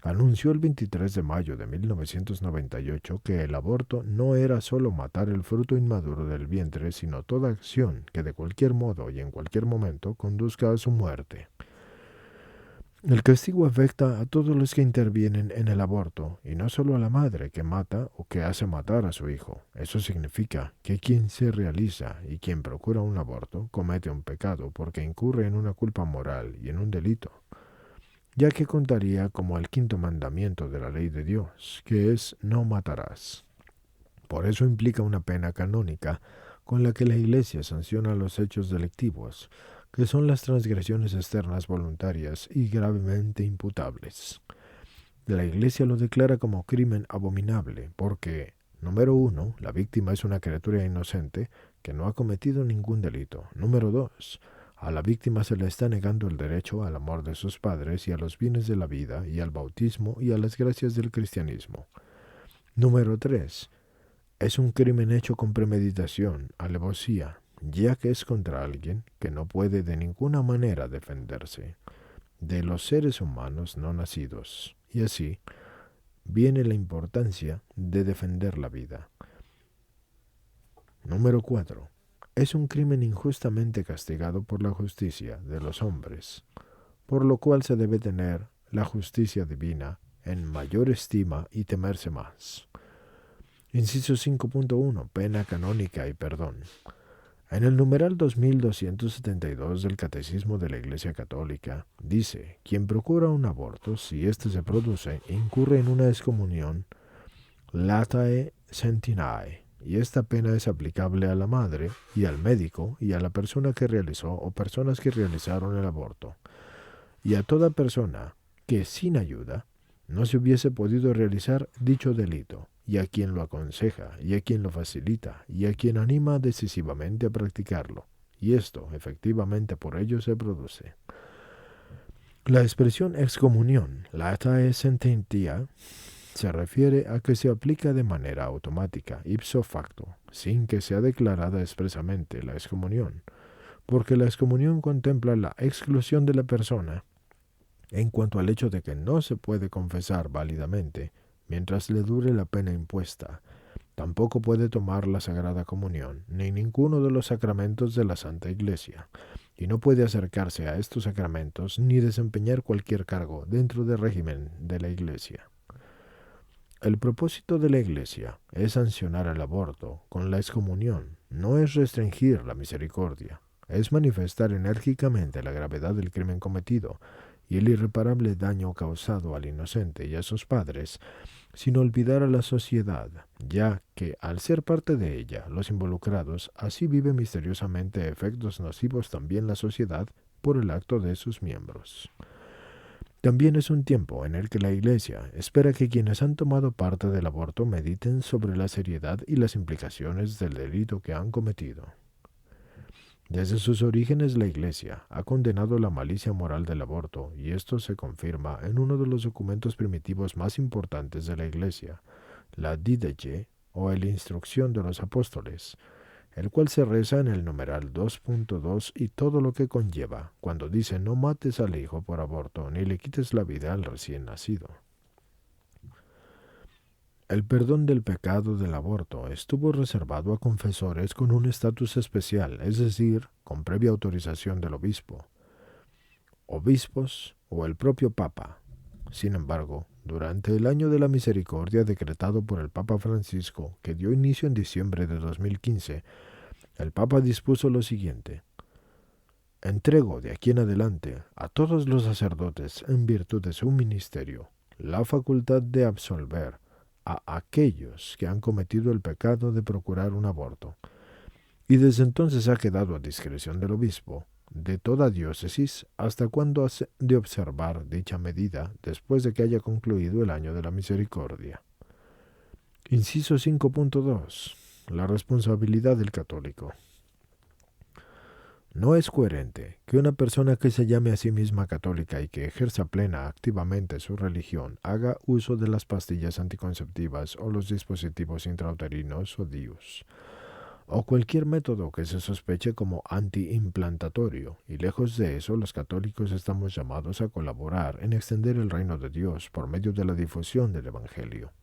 anunció el 23 de mayo de 1998 que el aborto no era solo matar el fruto inmaduro del vientre, sino toda acción que de cualquier modo y en cualquier momento conduzca a su muerte. El castigo afecta a todos los que intervienen en el aborto, y no solo a la madre que mata o que hace matar a su hijo. Eso significa que quien se realiza y quien procura un aborto comete un pecado porque incurre en una culpa moral y en un delito, ya que contaría como el quinto mandamiento de la ley de Dios, que es no matarás. Por eso implica una pena canónica con la que la Iglesia sanciona los hechos delictivos, que son las transgresiones externas voluntarias y gravemente imputables. La Iglesia lo declara como crimen abominable porque, número 1, la víctima es una criatura inocente que no ha cometido ningún delito. Número 2, a la víctima se le está negando el derecho al amor de sus padres y a los bienes de la vida y al bautismo y a las gracias del cristianismo. Número 3, es un crimen hecho con premeditación, alevosía, ya que es contra alguien que no puede de ninguna manera defenderse de los seres humanos no nacidos. Y así viene la importancia de defender la vida. Número 4. Es un crimen injustamente castigado por la justicia de los hombres, por lo cual se debe tener la justicia divina en mayor estima y temerse más. Inciso 5.1. Pena canónica y perdón. En el numeral 2272 del Catecismo de la Iglesia Católica dice: quien procura un aborto, si éste se produce, incurre en una excomunión latae sentinae, y esta pena es aplicable a la madre y al médico y a la persona que realizó o personas que realizaron el aborto, y a toda persona que sin ayuda no se hubiese podido realizar dicho delito, y a quien lo aconseja, y a quien lo facilita, y a quien anima decisivamente a practicarlo, y esto efectivamente por ello se produce. La expresión excomunión, latae sententia, se refiere a que se aplica de manera automática, ipso facto, sin que sea declarada expresamente la excomunión, porque la excomunión contempla la exclusión de la persona en cuanto al hecho de que no se puede confesar válidamente mientras le dure la pena impuesta. Tampoco puede tomar la Sagrada Comunión, ni ninguno de los sacramentos de la Santa Iglesia, y no puede acercarse a estos sacramentos ni desempeñar cualquier cargo dentro del régimen de la Iglesia. El propósito de la Iglesia es sancionar el aborto con la excomunión, no es restringir la misericordia, es manifestar enérgicamente la gravedad del crimen cometido y el irreparable daño causado al inocente y a sus padres, sin olvidar a la sociedad, ya que al ser parte de ella, los involucrados así viven misteriosamente efectos nocivos también la sociedad por el acto de sus miembros. También es un tiempo en el que la Iglesia espera que quienes han tomado parte del aborto mediten sobre la seriedad y las implicaciones del delito que han cometido. Desde sus orígenes la Iglesia ha condenado la malicia moral del aborto, y esto se confirma en uno de los documentos primitivos más importantes de la Iglesia, la Didache o la Instrucción de los Apóstoles, el cual se reza en el numeral 2.2 y todo lo que conlleva, cuando dice: no mates al hijo por aborto, ni le quites la vida al recién nacido. El perdón del pecado del aborto estuvo reservado a confesores con un estatus especial, es decir, con previa autorización del obispo, obispos o el propio Papa. Sin embargo, durante el año de la misericordia decretado por el Papa Francisco, que dio inicio en diciembre de 2015, el Papa dispuso lo siguiente: entrego de aquí en adelante a todos los sacerdotes, en virtud de su ministerio, la facultad de absolver a aquellos que han cometido el pecado de procurar un aborto. Y desde entonces ha quedado a discreción del obispo de toda diócesis hasta cuándo ha de observar dicha medida después de que haya concluido el año de la misericordia. Inciso 5.2. La responsabilidad del católico. No es coherente que una persona que se llame a sí misma católica y que ejerza plena activamente su religión haga uso de las pastillas anticonceptivas o los dispositivos intrauterinos o DIUs, o cualquier método que se sospeche como antiimplantatorio, y lejos de eso, los católicos estamos llamados a colaborar en extender el reino de Dios por medio de la difusión del Evangelio.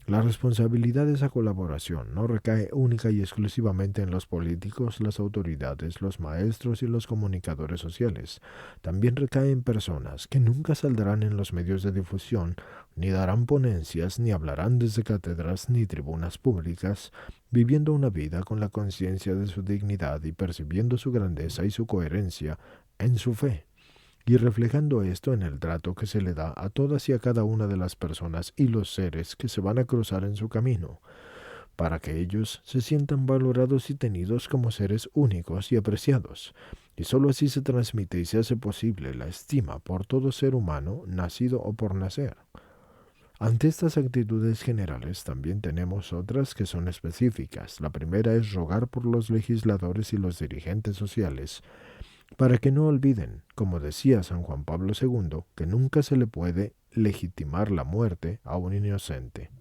La responsabilidad de esa colaboración no recae única y exclusivamente en los políticos, las autoridades, los maestros y los comunicadores sociales. También recae en personas que nunca saldrán en los medios de difusión, ni darán ponencias, ni hablarán desde cátedras ni tribunas públicas, viviendo una vida con la conciencia de su dignidad y percibiendo su grandeza y su coherencia en su fe, y reflejando esto en el trato que se le da a todas y a cada una de las personas y los seres que se van a cruzar en su camino, para que ellos se sientan valorados y tenidos como seres únicos y apreciados, y sólo así se transmite y se hace posible la estima por todo ser humano, nacido o por nacer. Ante estas actitudes generales también tenemos otras que son específicas. La primera es rogar por los legisladores y los dirigentes sociales, para que no olviden, como decía San Juan Pablo II, que nunca se le puede legitimar la muerte a un inocente.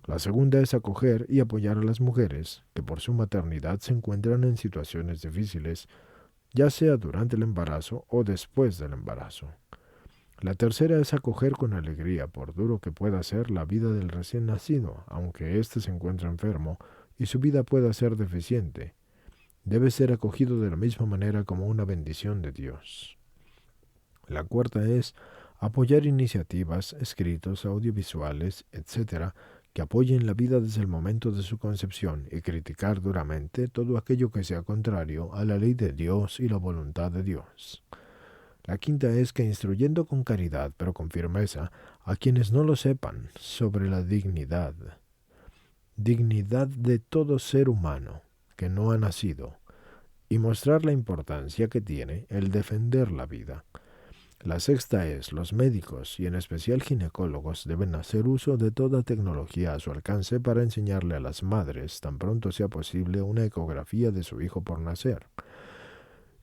La segunda es acoger y apoyar a las mujeres que por su maternidad se encuentran en situaciones difíciles, ya sea durante el embarazo o después del embarazo. La tercera es acoger con alegría, por duro que pueda ser, la vida del recién nacido, aunque éste se encuentre enfermo y su vida pueda ser deficiente. Debe ser acogido de la misma manera como una bendición de Dios. La cuarta es apoyar iniciativas, escritos, audiovisuales, etc., que apoyen la vida desde el momento de su concepción y criticar duramente todo aquello que sea contrario a la ley de Dios y la voluntad de Dios. La quinta es que instruyendo con caridad, pero con firmeza, a quienes no lo sepan sobre la dignidad de todo ser humano que no ha nacido, y mostrar la importancia que tiene el defender la vida. La sexta es, los médicos y en especial ginecólogos deben hacer uso de toda tecnología a su alcance para enseñarle a las madres, tan pronto sea posible, una ecografía de su hijo por nacer.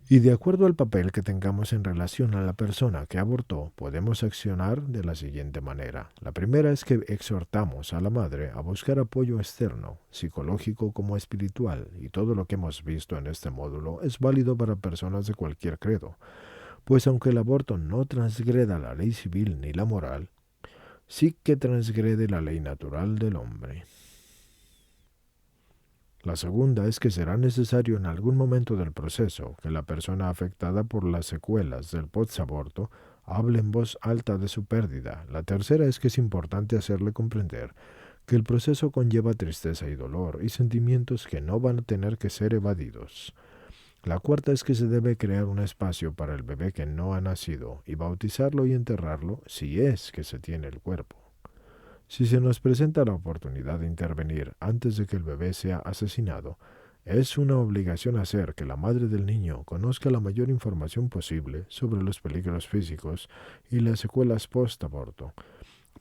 Y de acuerdo al papel que tengamos en relación a la persona que abortó, podemos accionar de la siguiente manera. La primera es que exhortamos a la madre a buscar apoyo externo, psicológico como espiritual, y todo lo que hemos visto en este módulo es válido para personas de cualquier credo, pues aunque el aborto no transgreda la ley civil ni la moral, sí que transgrede la ley natural del hombre. La segunda es que será necesario en algún momento del proceso que la persona afectada por las secuelas del post-aborto hable en voz alta de su pérdida. La tercera es que es importante hacerle comprender que el proceso conlleva tristeza y dolor y sentimientos que no van a tener que ser evadidos. La cuarta es que se debe crear un espacio para el bebé que no ha nacido y bautizarlo y enterrarlo si es que se tiene el cuerpo. Si se nos presenta la oportunidad de intervenir antes de que el bebé sea asesinado, es una obligación hacer que la madre del niño conozca la mayor información posible sobre los peligros físicos y las secuelas post-aborto,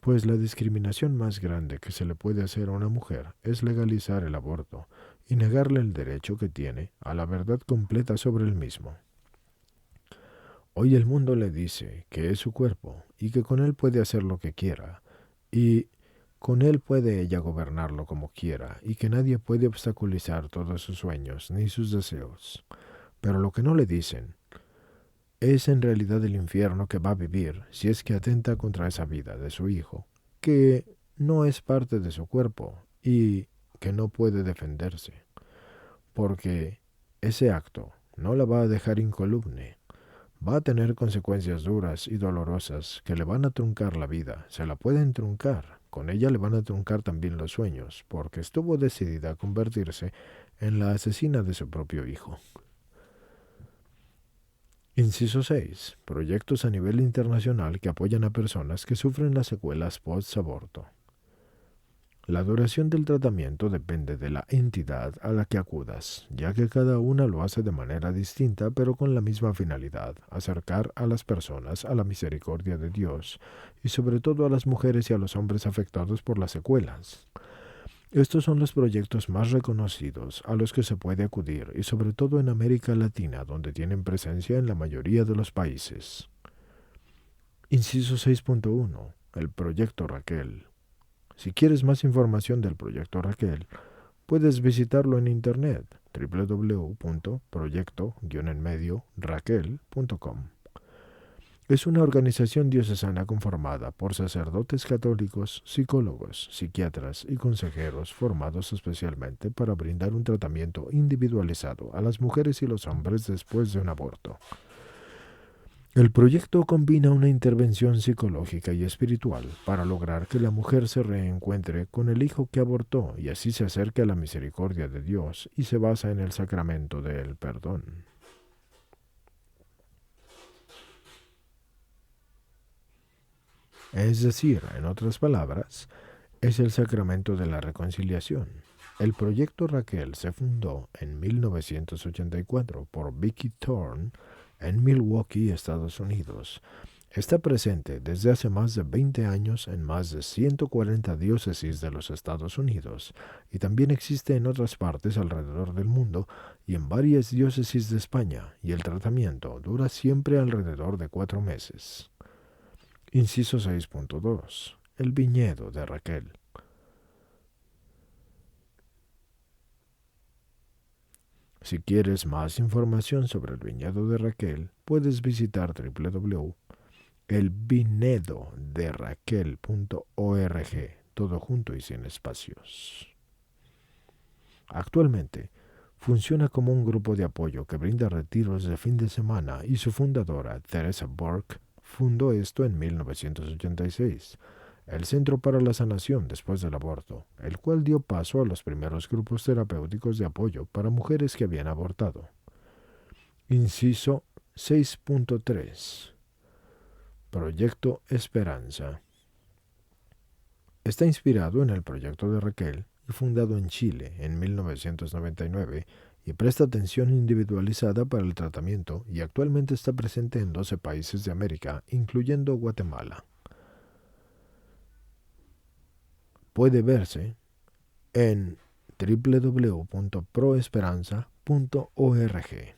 pues la discriminación más grande que se le puede hacer a una mujer es legalizar el aborto y negarle el derecho que tiene a la verdad completa sobre el mismo. Hoy el mundo le dice que es su cuerpo y que con él puede hacer lo que quiera, y con él puede ella gobernarlo como quiera, y que nadie puede obstaculizar todos sus sueños ni sus deseos. Pero lo que no le dicen es en realidad el infierno que va a vivir si es que atenta contra esa vida de su hijo, que no es parte de su cuerpo y que no puede defenderse, porque ese acto no la va a dejar incoluble. Va a tener consecuencias duras y dolorosas que le van a truncar la vida. Se la pueden truncar. Con ella le van a truncar también los sueños, porque estuvo decidida a convertirse en la asesina de su propio hijo. Inciso 6. Proyectos a nivel internacional que apoyan a personas que sufren las secuelas post-aborto. La duración del tratamiento depende de la entidad a la que acudas, ya que cada una lo hace de manera distinta pero con la misma finalidad, acercar a las personas a la misericordia de Dios y sobre todo a las mujeres y a los hombres afectados por las secuelas. Estos son los proyectos más reconocidos a los que se puede acudir y sobre todo en América Latina, donde tienen presencia en la mayoría de los países. Inciso 6.1. El Proyecto Raquel. Si quieres más información del Proyecto Raquel, puedes visitarlo en internet www.proyecto-raquel.com. Es una organización diocesana conformada por sacerdotes católicos, psicólogos, psiquiatras y consejeros formados especialmente para brindar un tratamiento individualizado a las mujeres y los hombres después de un aborto. El proyecto combina una intervención psicológica y espiritual para lograr que la mujer se reencuentre con el hijo que abortó y así se acerque a la misericordia de Dios y se basa en el sacramento del perdón. Es decir, en otras palabras, es el sacramento de la reconciliación. El Proyecto Raquel se fundó en 1984 por Vicky Thorne en Milwaukee, Estados Unidos. Está presente desde hace más de 20 años en más de 140 diócesis de los Estados Unidos y también existe en otras partes alrededor del mundo y en varias diócesis de España, y el tratamiento dura siempre alrededor de 4 meses. Inciso 6.2. El viñedo de Raquel. Si quieres más información sobre el viñedo de Raquel, puedes visitar www.elviñedoderaquel.org, todo junto y sin espacios. Actualmente, funciona como un grupo de apoyo que brinda retiros de fin de semana y su fundadora, Teresa Burke, fundó esto en 1986. El Centro para la Sanación después del aborto, el cual dio paso a los primeros grupos terapéuticos de apoyo para mujeres que habían abortado. Inciso 6.3. Proyecto Esperanza. Está inspirado en el proyecto de Raquel y fundado en Chile en 1999 y presta atención individualizada para el tratamiento y actualmente está presente en 12 países de América, incluyendo Guatemala. Puede verse en www.proesperanza.org.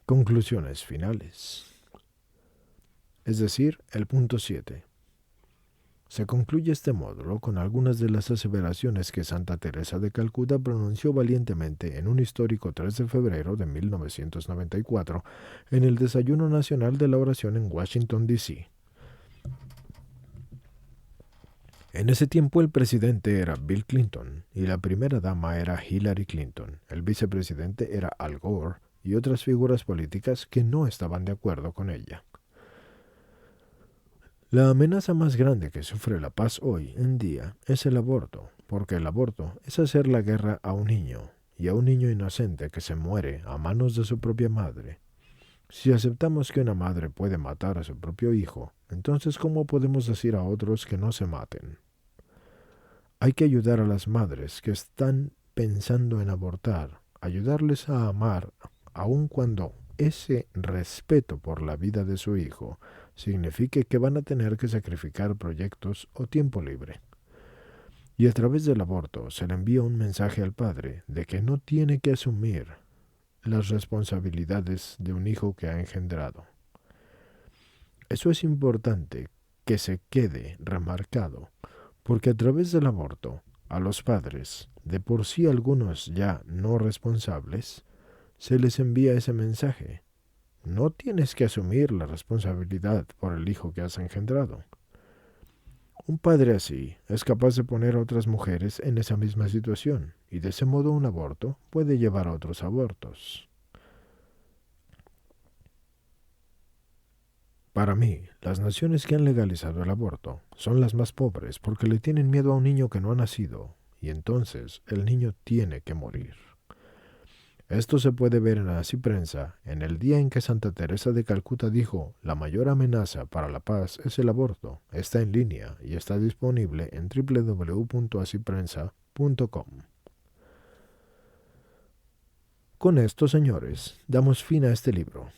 Conclusiones finales. Es decir, el punto 7. Se concluye este módulo con algunas de las aseveraciones que Santa Teresa de Calcuta pronunció valientemente en un histórico 3 de febrero de 1994 en el Desayuno Nacional de la Oración en Washington, D.C. En ese tiempo el presidente era Bill Clinton y la primera dama era Hillary Clinton, el vicepresidente era Al Gore y otras figuras políticas que no estaban de acuerdo con ella. La amenaza más grande que sufre la paz hoy en día es el aborto, porque el aborto es hacer la guerra a un niño, y a un niño inocente que se muere a manos de su propia madre. Si aceptamos que una madre puede matar a su propio hijo, entonces ¿cómo podemos decir a otros que no se maten? Hay que ayudar a las madres que están pensando en abortar, ayudarles a amar, aun cuando ese respeto por la vida de su hijo signifique que van a tener que sacrificar proyectos o tiempo libre. Y a través del aborto se le envía un mensaje al padre de que no tiene que asumir las responsabilidades de un hijo que ha engendrado. Eso es importante que se quede remarcado, porque a través del aborto, a los padres, de por sí algunos ya no responsables, se les envía ese mensaje. No tienes que asumir la responsabilidad por el hijo que has engendrado. Un padre así es capaz de poner a otras mujeres en esa misma situación, y de ese modo un aborto puede llevar a otros abortos. Para mí, las naciones que han legalizado el aborto son las más pobres porque le tienen miedo a un niño que no ha nacido, y entonces el niño tiene que morir. Esto se puede ver en Así Prensa, en el día en que Santa Teresa de Calcuta dijo, la mayor amenaza para la paz es el aborto. Está en línea y está disponible en www.asiprensa.com. Con esto, señores, damos fin a este libro.